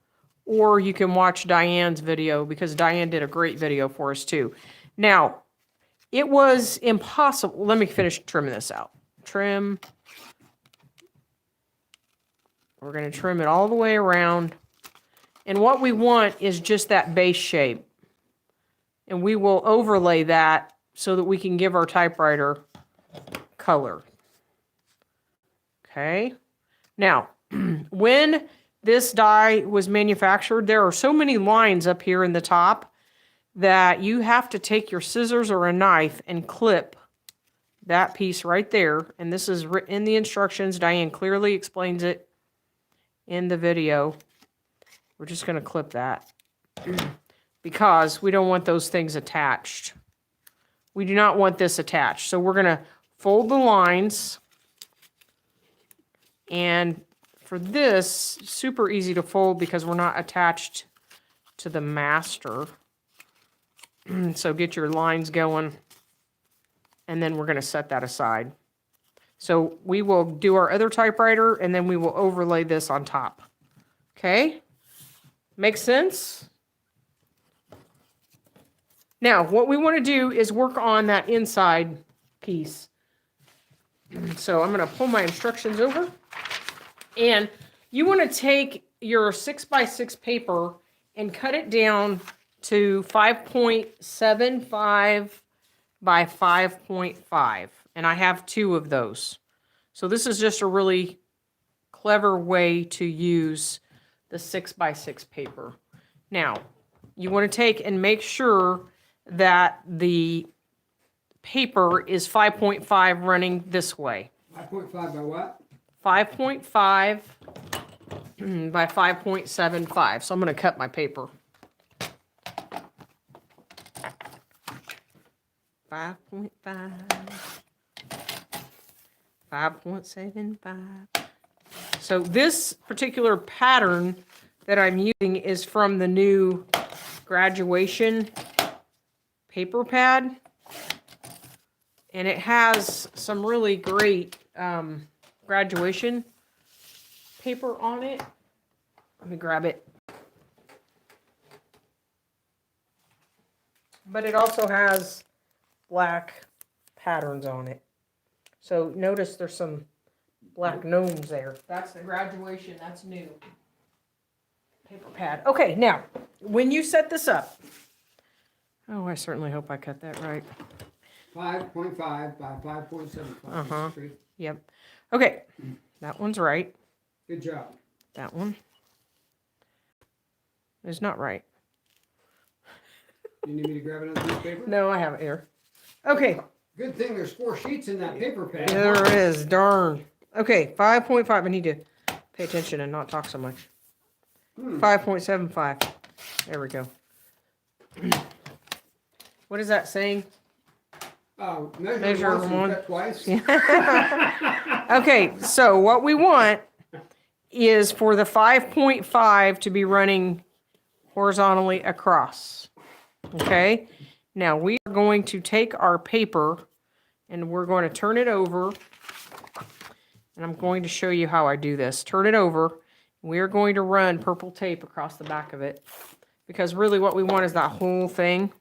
or you can watch Diane's video, because Diane did a great video for us too. Now, it was impossible. Let me finish trimming this out. Trim. We're going to trim it all the way around. And what we want is just that base shape. And we will overlay that so that we can give our typewriter color. Okay. Now, when this die was manufactured, there are so many lines up here in the top that you have to take your scissors or a knife and clip that piece right there. And this is written in the instructions. Diane clearly explains it in the video. We're just going to clip that because we don't want those things attached. We do not want this attached. So we're going to fold the lines. And for this, super easy to fold because we're not attached to the master. So get your lines going. And then we're going to set that aside. So we will do our other typewriter, and then we will overlay this on top. Okay? Make sense? Now, what we want to do is work on that inside piece. So I'm going to pull my instructions over. And you want to take your 6x6 paper and cut it down to 5.75 by 5.5. And I have 2 of those. So this is just a really clever way to use the 6x6 paper. Now, you want to take and make sure that the paper is 5.5 running this way. 5.5 by what? 5.5 by 5.75. So I'm going to cut my paper. 5.5. 5.75. So this particular pattern that I'm using is from the new graduation paper pad. And it has some really great graduation paper on it. Let me grab it. But it also has black patterns on it. So notice there's some black gnomes there. That's the graduation. That's new. Paper pad. Okay, now, when you set this up. Oh, I certainly hope I cut that right. 5.5 by 5.75. Uh-huh. Yep. Okay, that one's right. Good job. That one is not right. You need me to grab another piece of paper? No, I have it here. Okay. Good thing there's 4 sheets in that paper pad. There is, darn. Okay, 5.5. I need to pay attention and not talk so much. 5.75. There we go. What is that saying? Measure once and cut twice. Okay, so what we want is for the 5.5 to be running horizontally across. Okay, now we are going to take our paper and we're going to turn it over. And I'm going to show you how I do this. Turn it over. We're going to run purple tape across the back of it because really what we want is that whole thing.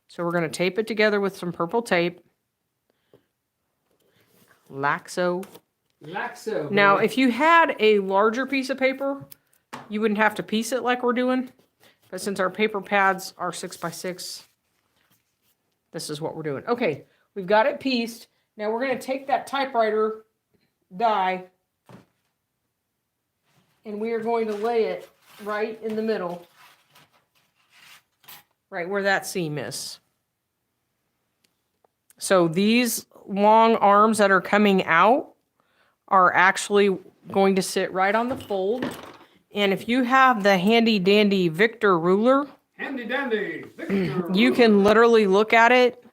So we're going to tape it together with some purple tape. Laxo. Laxo. Now, if you had a larger piece of paper, you wouldn't have to piece it like we're doing. But since our paper pads are 6x6, this is what we're doing. Okay, we've got it pieced. Now we're going to take that typewriter die and we are going to lay it right in the middle, right where that seam is. So these long arms that are coming out are actually going to sit right on the fold. And if you have the handy dandy Victor ruler, handy dandy Victor you can literally look at it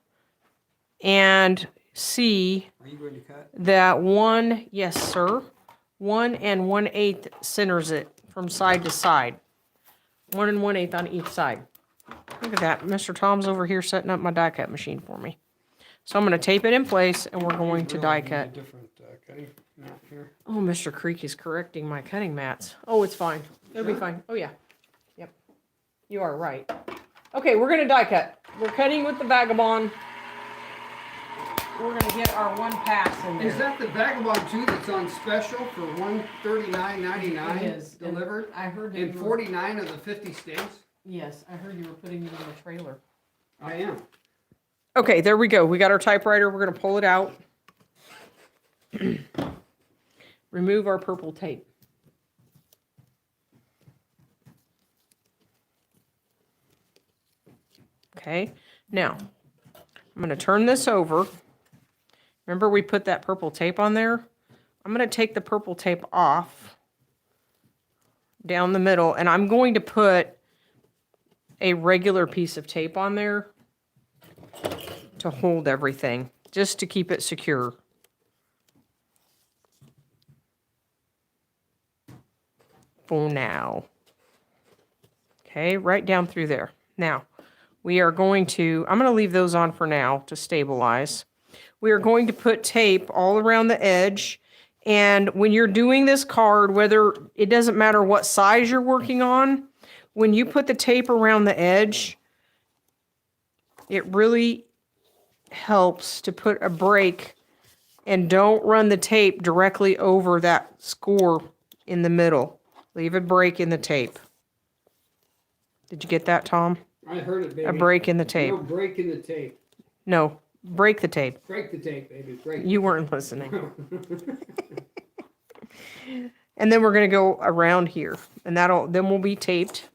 and see Are you going to cut? that 1, yes sir, 1 1/8 centers it from side to side. 1 1/8 on each side. Look at that. Mr. Tom's over here setting up my die cut machine for me. So I'm going to tape it in place and we're going to die cut. A different cutting mat here. Oh, Mr. Creek is correcting my cutting mats. Oh, it's fine. It'll be fine. Oh, yeah. Yep. You are right. Okay, we're going to die cut. We're cutting with the Vagabond. We're going to get our one pass in there. Is that the Vagabond 2 that's on special for $139.99 It is. delivered? I heard that In you were, 49 of the 50 states? yes, I heard you were putting it in the trailer. I am. Okay, there we go. We got our typewriter. We're going to pull it out. Remove our purple tape. Okay, now I'm going to turn this over. Remember we put that purple tape on there? I'm going to take the purple tape off down the middle, and I'm going to put a regular piece of tape on there to hold everything, just to keep it secure. For now. Okay, right down through there. Now, we are going to, I'm going to leave those on for now to stabilize. We are going to put tape all around the edge. And when you're doing this card, whether it doesn't matter what size you're working on, when you put the tape around the edge, it really helps to put a break and don't run the tape directly over that score in the middle. Leave a break in the tape. Did you get that, Tom? I heard it, baby. A break in the tape. No break in the tape. No, break the tape. Break the tape, baby. Break. You weren't listening. And then we're going to go around here. And then we'll be taped.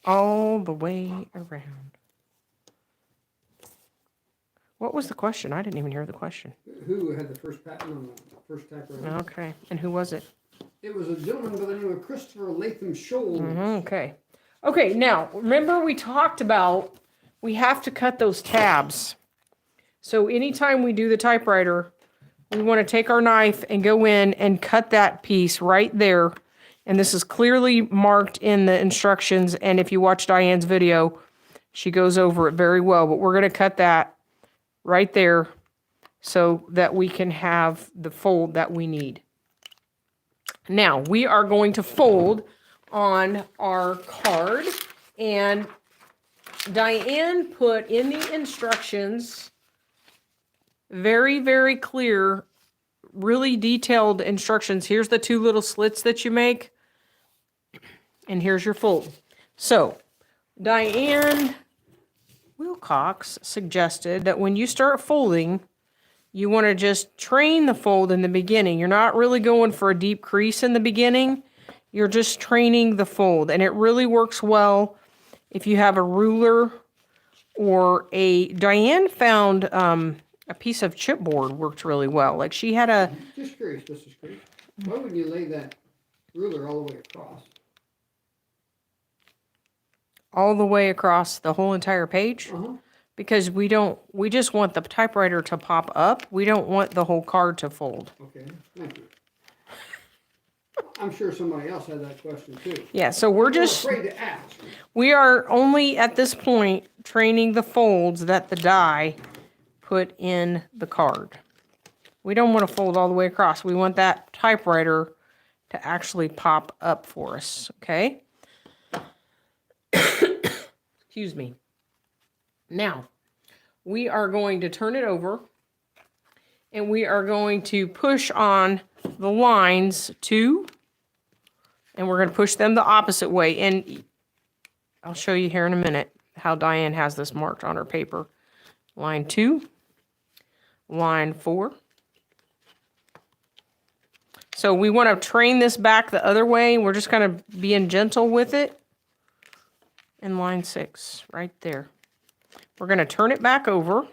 All the way around. What was the question? I didn't even hear the question. Who had the first patent on the first typewriter? Okay. And who was it? It was a gentleman by the name of Christopher Latham Scholes. Okay. Okay, now, remember we talked about we have to cut those tabs. So anytime we do the typewriter, we want to take our knife and go in and cut that piece right there. And this is clearly marked in the instructions. And if you watch Diane's video, she goes over it very well. But we're going to cut that right there so that we can have the fold that we need. Now, we are going to fold on our card. And Diane put in the instructions very, very clear, really detailed instructions. Here's the 2 little slits that you make. And here's your fold. So, Diane Wilcox suggested that when you start folding, you want to just train the fold in the beginning. You're not really going for a deep crease in the beginning. You're just training the fold. And it really works well if you have a ruler or Diane found a piece of chipboard worked really well. Like she had a... Just curious, why wouldn't you lay that ruler all the way across? All the way across the whole entire page? Uh-huh. Because we just want the typewriter to pop up. We don't want the whole card to fold. Okay, thank you. I'm sure somebody else had that question too. Yeah, so we're just... afraid to ask. We are only at this point training the folds that the die put in the card. We don't want to fold all the way across. We want that typewriter to actually pop up for us, okay? Excuse me. Now, we are going to turn it over and we are going to push on the lines 2 and we're going to push them the opposite way. And I'll show you here in a minute how Diane has this marked on her paper. Line 2, line 4. So we want to train this back the other way. We're just kind of being gentle with it. And line 6, right there. We're going to turn it back over.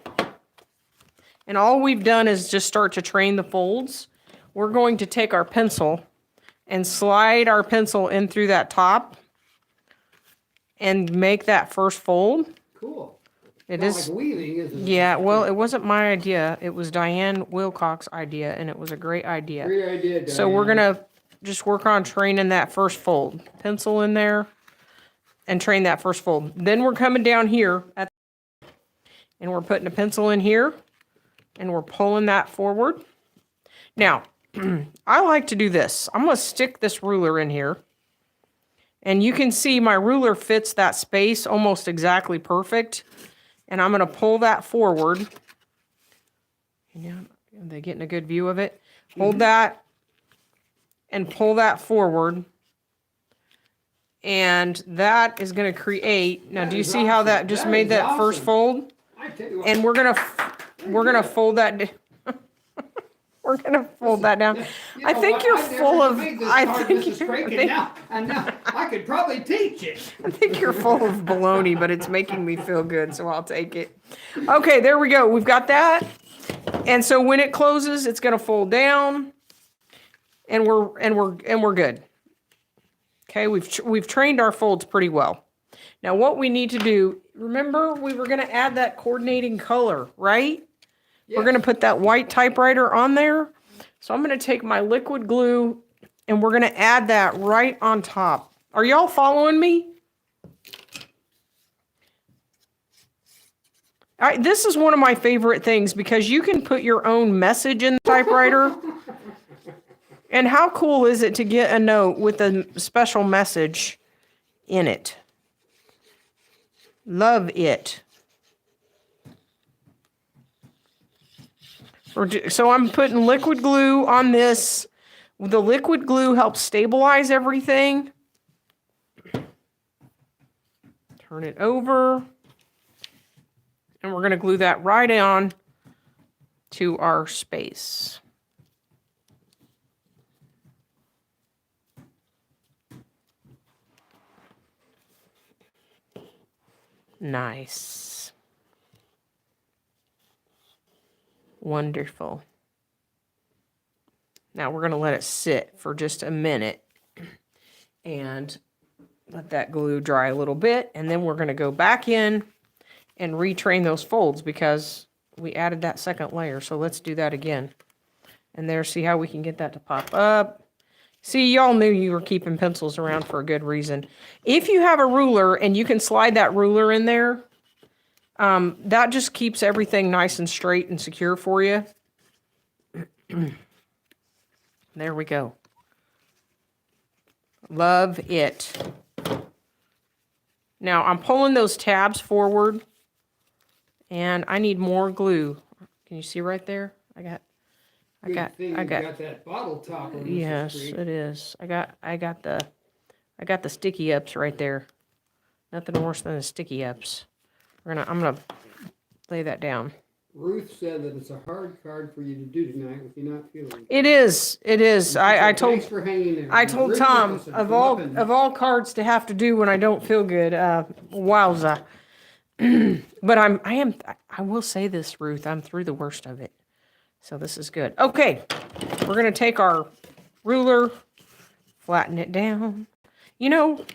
And all we've done is just start to train the folds. We're going to take our pencil and slide our pencil in through that top and make that first fold. Cool. It Not is like weaving, is it? Yeah, well, it wasn't my idea. It was Diane Wilcox's idea, and it was a great idea. Great idea, Diane. So we're going to just work on training that first fold. Pencil in there and train that first fold. Then we're coming down here and we're putting a pencil in here and we're pulling that forward. Now, I like to do this. I'm going to stick this ruler in here. And you can see my ruler fits that space almost exactly perfect. And I'm going to pull that forward. Yeah, are they getting a good view of it? Hold that and pull that forward. And that is going to create, now do you see how that just made that first fold? And we're going to fold that we're going to fold that down. I think you're full of, I could probably teach it. I think you're full of baloney, but it's making me feel good, so I'll take it. Okay, there we go. We've got that. And so when it closes, it's going to fold down and we're good. Okay, we've trained our folds pretty well. Now what we need to do, remember we were going to add that coordinating color, right? Yes. We're going to put that white typewriter on there. So I'm going to take my liquid glue and we're going to add that right on top. Are y'all following me? This is one of my favorite things because you can put your own message in the typewriter. And how cool is it to get a note with a special message in it? Love it. So I'm putting liquid glue on this. The liquid glue helps stabilize everything. Turn it over. And we're going to glue that right on to our space. Nice. Wonderful. Now we're going to let it sit for just a minute and let that glue dry a little bit. And then we're going to go back in and retrain those folds because we added that second layer. So let's do that again. And there, see how we can get that to pop up. See, y'all knew you were keeping pencils around for a good reason. If you have a ruler and you can slide that ruler in there, that just keeps everything nice and straight and secure for you. There we go. Love it. Now I'm pulling those tabs forward and I need more glue. Can you see right there? I got that bottle top on. Yes, it is. I got the sticky ups right there. Nothing worse than the sticky ups. I'm gonna lay that down. Ruth said that it's a hard card for you to do tonight if you're not feeling it. It is. I told thanks for hanging there. I told Tom of all cards to have to do when I don't feel good. Wowza. But I will say this, Ruth, I'm through the worst of it. So this is good. Okay. We're going to take our ruler, flatten it down. You know,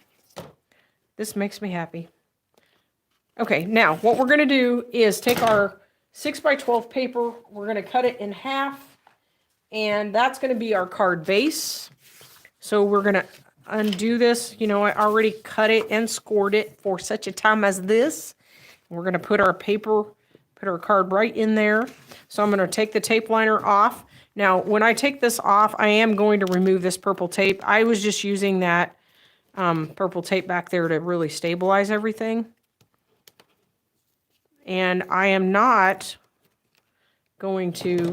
this makes me happy. Okay, now what we're going to do is take our 6x12 paper. We're going to cut it in half. And that's going to be our card base. So we're going to undo this. You know, I already cut it and scored it for such a time as this. We're going to put our paper, put our card right in there. So I'm going to take the tape liner off. Now, when I take this off, I am going to remove this purple tape. I was just using that purple tape back there to really stabilize everything. And I am not going to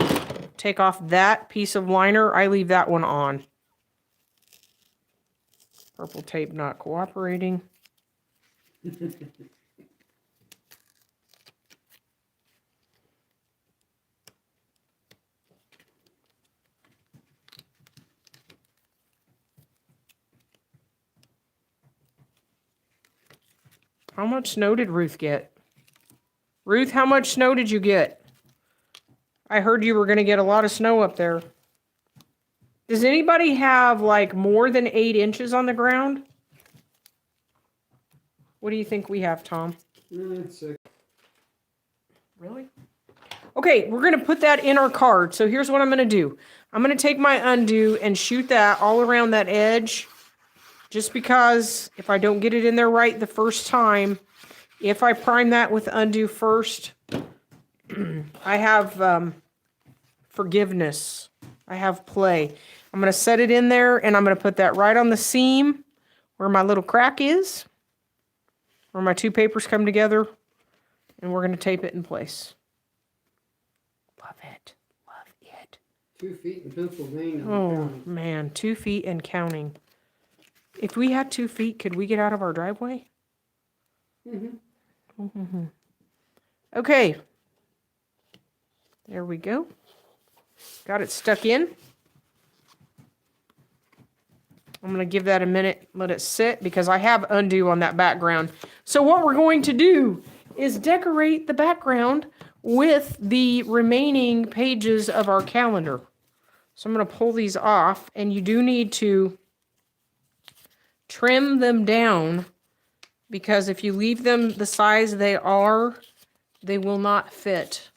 take off that piece of liner. I leave that one on. Purple tape not cooperating. How much snow did Ruth get? Ruth, how much snow did you get? I heard you were going to get a lot of snow up there. Does anybody have like more than 8 inches on the ground? What do you think we have, Tom? Really? Okay, we're going to put that in our card. So here's what I'm going to do. I'm going to take my undo and shoot that all around that edge. Just because if I don't get it in there right the first time, if I prime that with undo first, I have forgiveness. I have play. I'm going to set it in there and I'm going to put that right on the seam where my little crack is, where my 2 papers come together, and we're going to tape it in place. Love it. Love it. 2 feet in Pennsylvania. Oh, man. 2 feet and counting. If we had 2 feet, could we get out of our driveway? Mm-hmm. Okay. There we go. Got it stuck in. I'm going to give that a minute, let it sit, because I have undo on that background. So what we're going to do is decorate the background with the remaining pages of our calendar. So I'm going to pull these off, and you do need to trim them down, because if you leave them the size they are, they will not fit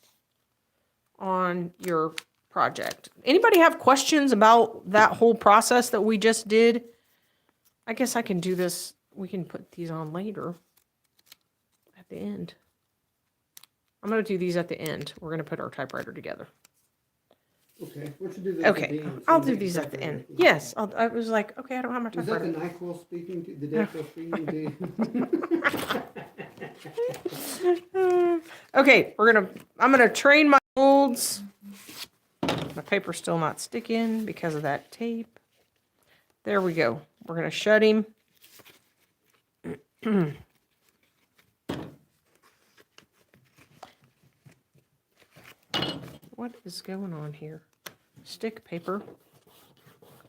on your project. Anybody have questions about that whole process that we just did? I guess I can do this. We can put these on later at the end. I'm going to do these at the end. We're going to put our typewriter together. Okay, what you do that? Okay, I'll do these at the end. Yes, I was like, okay, I don't have my typewriter. Is that the NyQuil speaking to the NyQuil speaking to? Okay, I'm gonna train my molds. My paper's still not sticking because of that tape. There we go. We're gonna shut him. What is going on here? Stick paper.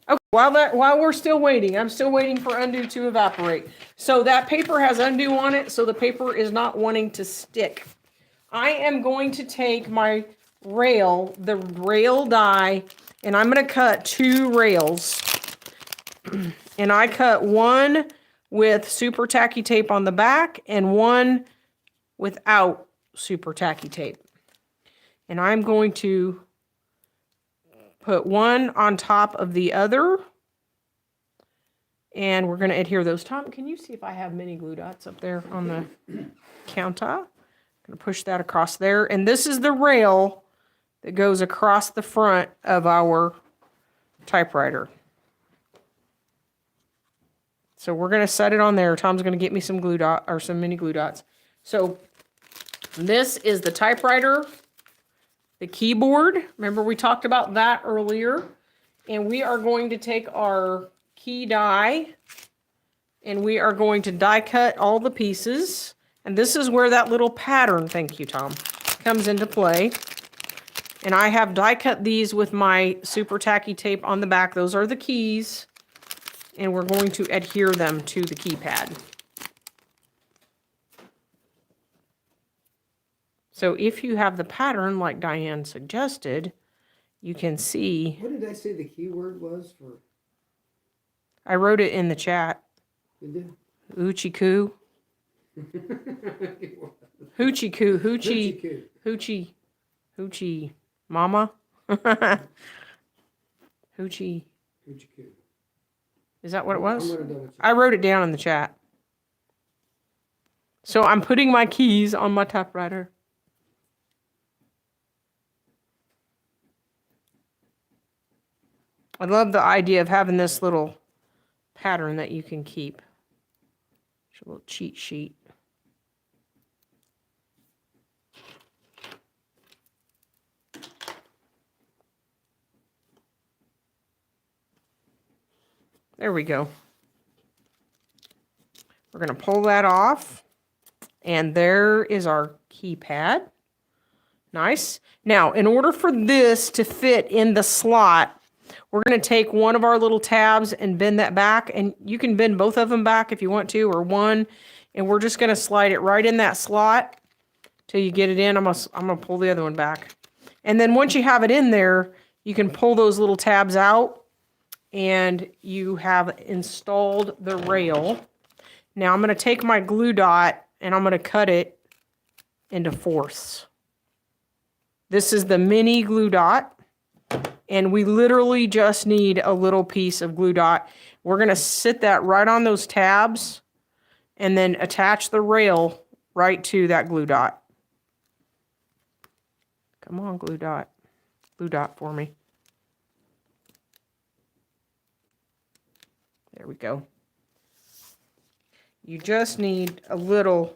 Okay, while we're still waiting, I'm still waiting for undo to evaporate. So that paper has undo on it, so the paper is not wanting to stick. I am going to take my rail, the rail die, and I'm going to cut 2 rails. And I cut one with super tacky tape on the back and one without super tacky tape. And I'm going to put one on top of the other And we're going to adhere those. Tom, can you see if I have mini glue dots up there on the counter? I'm going to push that across there. And this is the rail that goes across the front of our typewriter. So we're going to set it on there. Tom's going to get me some glue dot or some mini glue dots. So this is the typewriter, the keyboard. Remember we talked about that earlier. And we are going to take our key die and we are going to die cut all the pieces. And this is where that little pattern, thank you, Tom, comes into play. And I have die cut these with my super tacky tape on the back. Those are the keys. And we're going to adhere them to the keypad. So if you have the pattern like Diane suggested, you can see. What did I say the keyword was for? I wrote it in the chat. You did? Hoochie coo. Hoochie coo. Hoochie. Hoochie. Hoochie. Mama. Hoochie. Hoochie coo. Is that what it was? I'm gonna double check. I wrote it down in the chat. So I'm putting my keys on my typewriter. I love the idea of having this little pattern that you can keep. It's a little cheat sheet. There we go. We're going to pull that off. And there is our keypad. Nice. Now, in order for this to fit in the slot, we're going to take one of our little tabs and bend that back. And you can bend both of them back if you want to, or one. And we're just going to slide it right in that slot till you get it in. I'm going to pull the other one back. And then once you have it in there, you can pull those little tabs out. And you have installed the rail. Now I'm going to take my glue dot and I'm going to cut it into fourths. This is the mini glue dot. And we literally just need a little piece of glue dot. We're going to sit that right on those tabs and then attach the rail right to that glue dot. Come on, glue dot. Glue dot for me. There we go. You just need a little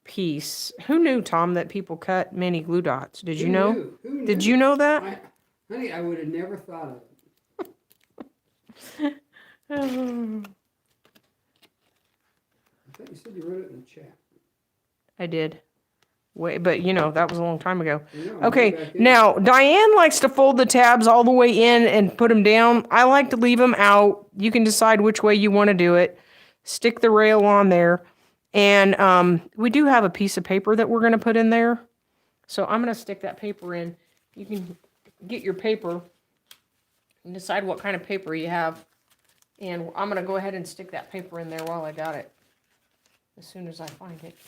piece. Who knew, Tom, that people cut mini glue dots? Did you know? Who knew? Did you know that? Honey, I would have never thought of it. I thought you said you wrote it in the chat. I did. Wait, but you know, that was a long time ago. Yeah, Okay, now Diane likes to fold the tabs all the way in and put them down. I like to leave them out. You can decide which way you want to do it. Stick the rail on there. And we do have a piece of paper that we're going to put in there. So I'm going to stick that paper in. You can get your paper and decide what kind of paper you have. And I'm going to go ahead and stick that paper in there while I got it. As soon as I find it.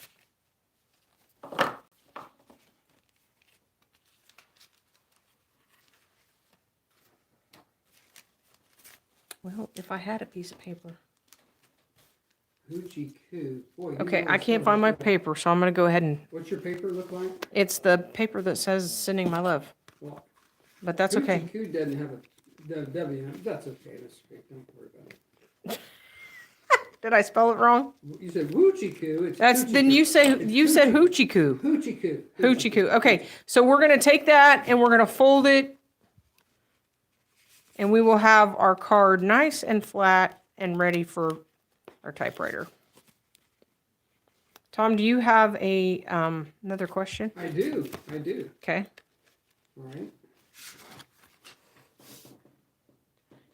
Well, if I had a piece of paper. Hoochie coo. Boy, Okay, I can't find my paper, so I'm going to go ahead and... What's your paper look like? It's the paper that says sending my love. Well, But that's okay. Hoochie coo doesn't have a W in it. That's okay. That's okay. Don't worry about it. Did I spell it wrong? You said woochie coo. It's That's hoochie then coo. you said hoochie coo. Hoochie coo. Hoochie coo. Okay, so we're going to take that and we're going to fold it. And we will have our card nice and flat and ready for our typewriter. Tom, do you have a another question? I do. Okay. All right.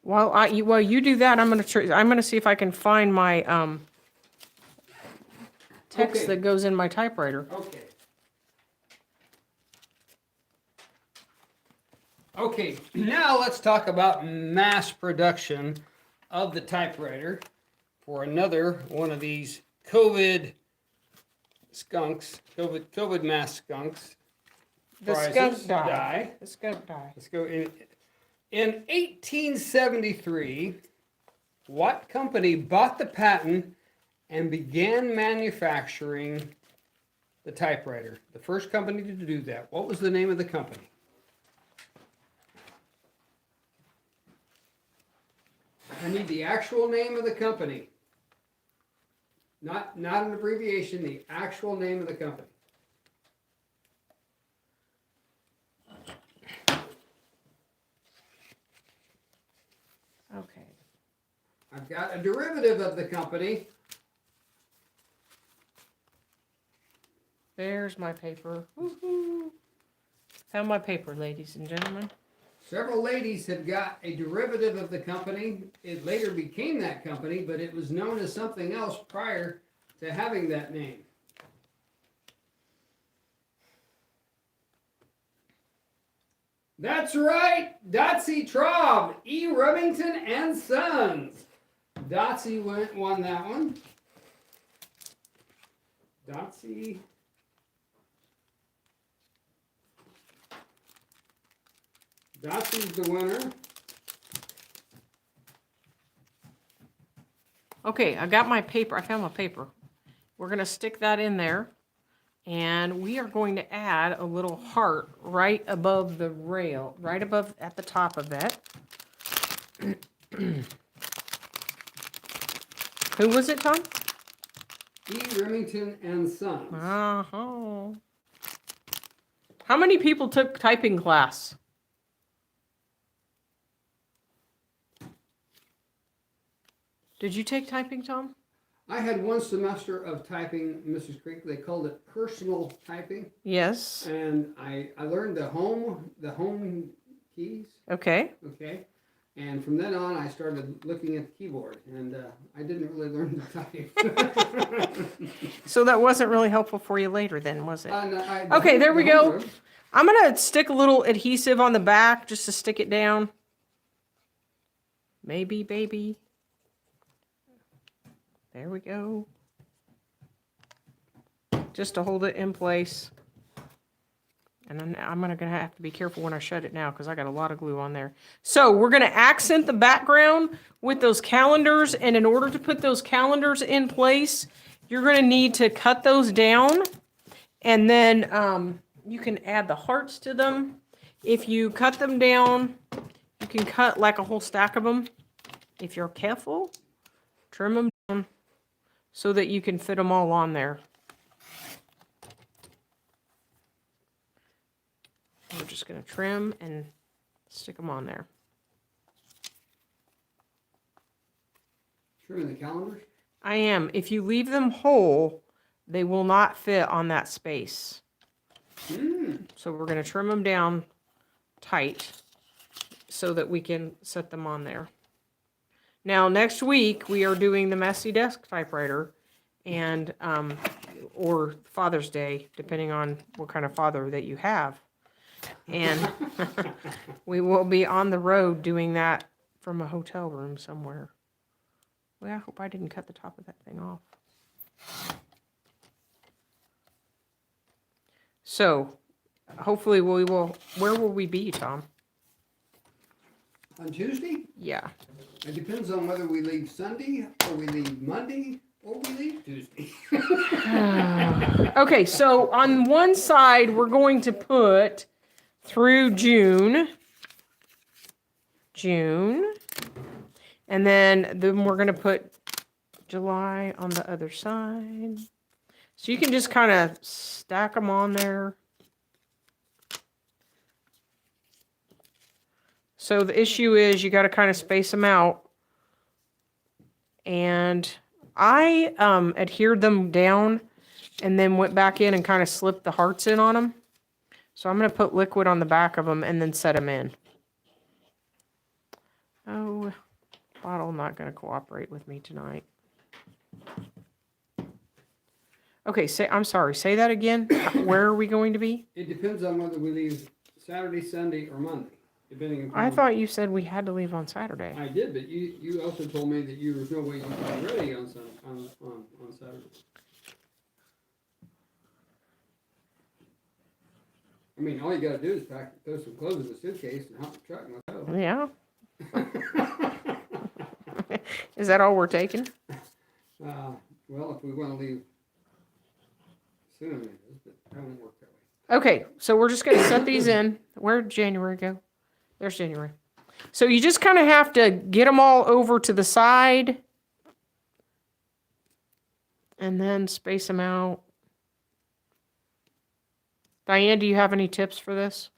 While you do that, I'm gonna see if I can find my text Okay. that goes in my typewriter. Okay. Okay, now let's talk about mass production of the typewriter for another one of these COVID skunks, COVID mass skunks. The prizes. skunk die. The skunk die. Let's go in 1873. What company bought the patent and began manufacturing the typewriter? The first company to do that. What was the name of the company? I need the actual name of the company. Not an abbreviation, the actual name of the company. Okay. I've got a derivative of the company. There's my paper. Woohoo! Found my paper, ladies and gentlemen. Several ladies have got a derivative of the company. It later became that company, but it was known as something else prior to having that name. That's right, Dotsy Traub, E. Remington and Sons. Dotsy won that one. Dotsy. Dotsy's the winner. Okay, I got my paper. I found my paper. We're going to stick that in there. And we are going to add a little heart right above the rail, right above at the top of it. Who was it, Tom? E. Remington and Sons. Uh-huh. How many people took typing class? Did you take typing, Tom? I had one semester of typing, Mrs. Creek. They called it personal typing. Yes. And I learned the home keys. Okay. Okay. And from then on, I started looking at the keyboard, and I didn't really learn to type. So that wasn't really helpful for you later then, was it? No, Okay, there we go. homeroom. I'm going to stick a little adhesive on the back just to stick it down. Maybe, baby. There we go. Just to hold it in place. And I'm going to have to be careful when I shut it now because I got a lot of glue on there. So we're going to accent the background with those calendars. And in order to put those calendars in place, you're going to need to cut those down. And then you can add the hearts to them. If you cut them down, you can cut like a whole stack of them. If you're careful, trim them down so that you can fit them all on there. We're just going to trim and stick them on there. Trimming the calendars? I am. If you leave them whole, they will not fit on that space. So we're going to trim them down tight so that we can set them on there. Now, next week, we are doing the Messy Desk Typewriter and or Father's Day, depending on what kind of father that you have. And we will be on the road doing that from a hotel room somewhere. Well, I hope I didn't cut the top of that thing off. So, hopefully we will, where will we be, Tom? On Tuesday? Yeah. It depends on whether we leave Sunday, or we leave Monday, or we leave Tuesday. Okay, so on one side, we're going to put through June, and then we're going to put July on the other side. So you can just kind of stack them on there. So the issue is you got to kind of space them out. And I adhered them down and then went back in and kind of slipped the hearts in on them. So I'm going to put liquid on the back of them and then set them in. Oh, bottle not going to cooperate with me tonight. Okay, I'm sorry. Say that again. Where are we going to be? It depends on whether we leave Saturday, Sunday, or Monday, depending upon... I thought you said we had to leave on Saturday. I did, but you also told me that there was no way you could be ready on Saturday. I mean, all you gotta do is throw some clothes in the suitcase and hop in the truck and let's go. Yeah. Is that all we're taking? Well, if we want to leave soon, it is, but that won't work that way. Okay, so we're just going to set these in. Where'd January go? There's January. So you just kind of have to get them all over to the side and then space them out. Diane, do you have any tips for this?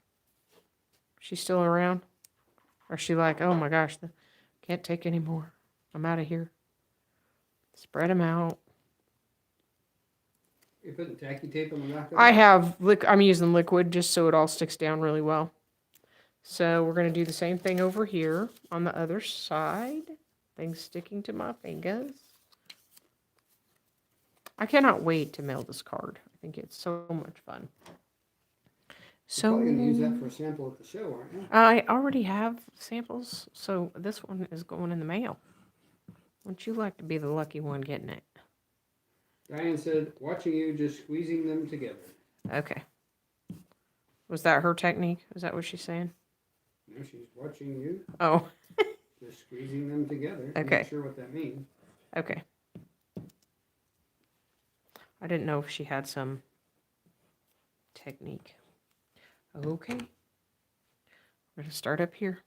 She's still around? Or is she like, oh my gosh, can't take any more. I'm out of here. Spread them out. You putting tacky tape on the back of it? I have, I'm using liquid just so it all sticks down really well. So we're going to do the same thing over here on the other side. Things sticking to my fingers. I cannot wait to mail this card. I think it's so much fun. So you're probably going to use that for a sample at the show, aren't you? I already have samples, so this one is going in the mail. Wouldn't you like to be the lucky one getting it? Diane said, watching you just squeezing them together. Okay. Was that her technique? Is that what she's saying? No, she's watching you. Oh. Just squeezing them together. Okay. I'm not sure what that means. Okay. I didn't know if she had some technique. Okay. We're going to start up here.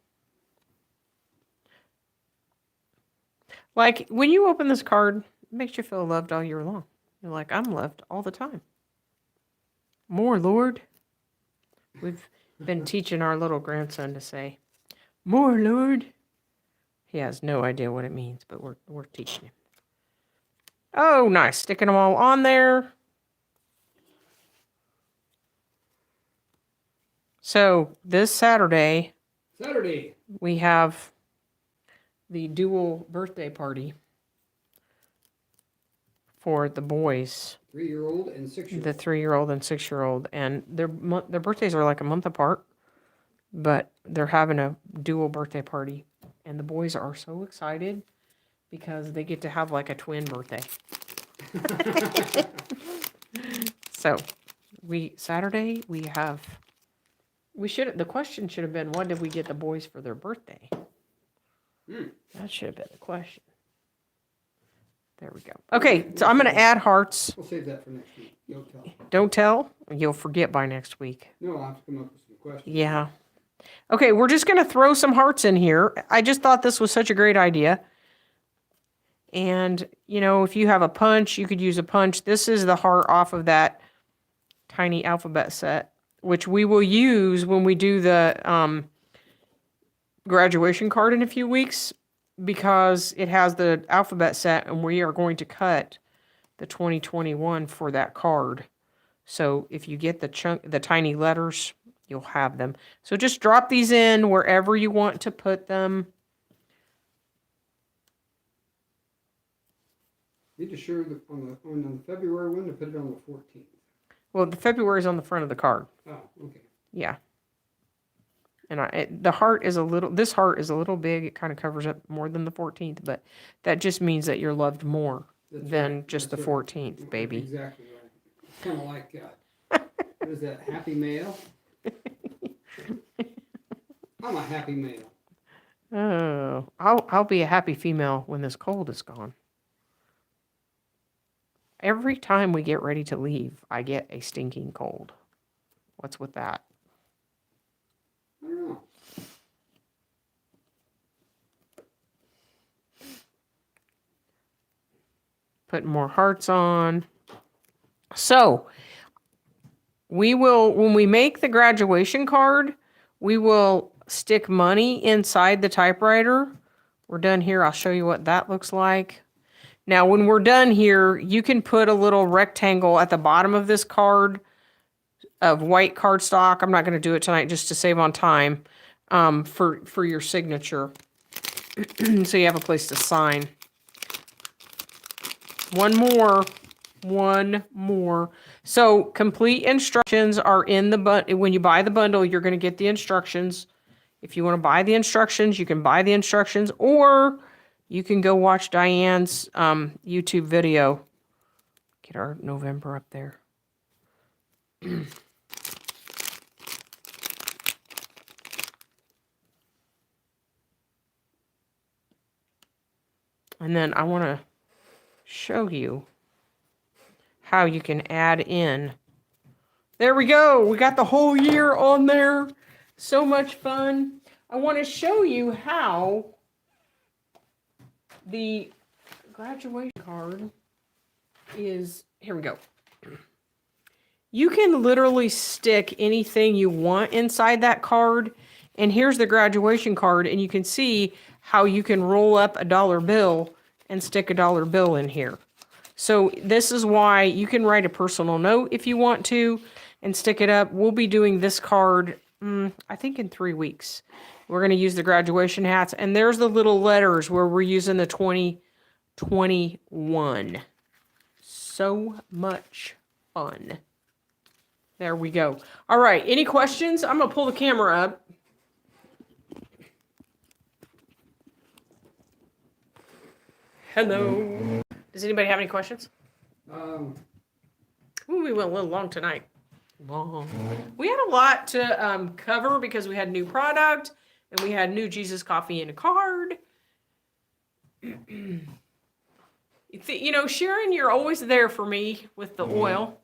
Like, when you open this card, it makes you feel loved all year long. You're like, I'm loved all the time. More, Lord. We've been teaching our little grandson to say, more, Lord. He has no idea what it means, but we're teaching him. Oh, nice. Sticking them all on there. So this Saturday, we have the dual birthday party for the boys. 3-year-old and 6-year-old. The 3-year-old and 6-year-old, and their birthdays are like a month apart, but they're having a dual birthday party, and the boys are so excited because they get to have like a twin birthday. So Saturday the question should have been, what did we get the boys for their birthday? That should have been the question. There we go. Okay, so I'm going to add hearts. We'll save that for next week. Don't tell. Don't tell. You'll forget by next week. No, I'll have to come up with some questions. Yeah. Okay, we're just going to throw some hearts in here. I just thought this was such a great idea. And, you know, if you have a punch, you could use a punch. This is the heart off of that tiny alphabet set, which we will use when we do the graduation card in a few weeks, because it has the alphabet set, and we are going to cut the 2021 for that card. So if you get the tiny letters, you'll have them. So just drop these in wherever you want to put them. Be sure that on the February one to put it on the 14th. Well, the February is on the front of the card. Oh, okay. Yeah. And this heart is a little big. It kind of covers up more than the 14th, but that just means that you're loved more than just the 14th, baby. Exactly right. It's kind of like, what is that, happy male? I'm a happy male. Oh, I'll be a happy female when this cold is gone. Every time we get ready to leave, I get a stinking cold. What's with that? I don't know. Put more hearts on. So, we will, when we make the graduation card, we will stick money inside the typewriter. We're done here. I'll show you what that looks like. Now, when we're done here, you can put a little rectangle at the bottom of this card of white cardstock. I'm not going to do it tonight just to save on time, for your signature. So you have a place to sign. One more. So complete instructions are in the bundle. When you buy the bundle, you're going to get the instructions. If you want to buy the instructions, you can buy the instructions, or you can go watch Diane's YouTube video. Get our November up there. And then I want to show you how you can add in. There we go. We got the whole year on there. So much fun. I want to show you how the graduation card is. Here we go. You can literally stick anything you want inside that card. And here's the graduation card. And you can see how you can roll up a dollar bill and stick a dollar bill in here. So this is why you can write a personal note if you want to and stick it up. We'll be doing this card, I think in 3 weeks. We're going to use the graduation hats. And there's the little letters where we're using the 2021. So much fun. There we go. All right. Any questions? I'm going to pull the camera up. Hello. Does anybody have any questions? Ooh, we went a little long tonight. Long. We had a lot to cover because we had new product and we had new Jesus coffee in a card. You know, Sharon, you're always there for me with the oil.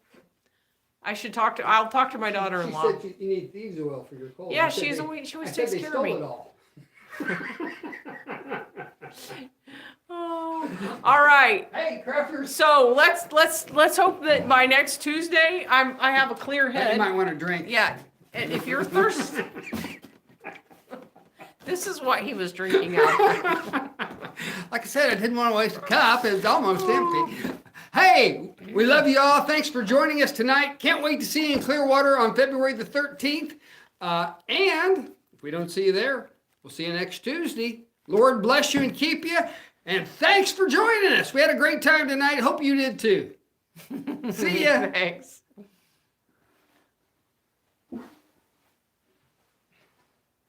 I'll talk to my daughter-in-law. She said you need thieves oil for your cold. Yeah, she always takes care of me. It all. Oh, all right. Hey, crafters. So let's hope that by next Tuesday I have a clear head. You might want to drink. Yeah, and if you're thirsty, this is what he was drinking out. Like I said, I didn't want to waste a cup. It's almost empty. Hey, we love you all. Thanks for joining us tonight. Can't wait to see you in Clearwater on February the 13th. And if we don't see you there, we'll see you next Tuesday. Lord bless you and keep you. And thanks for joining us. We had a great time tonight. Hope you did too. See ya. Thanks.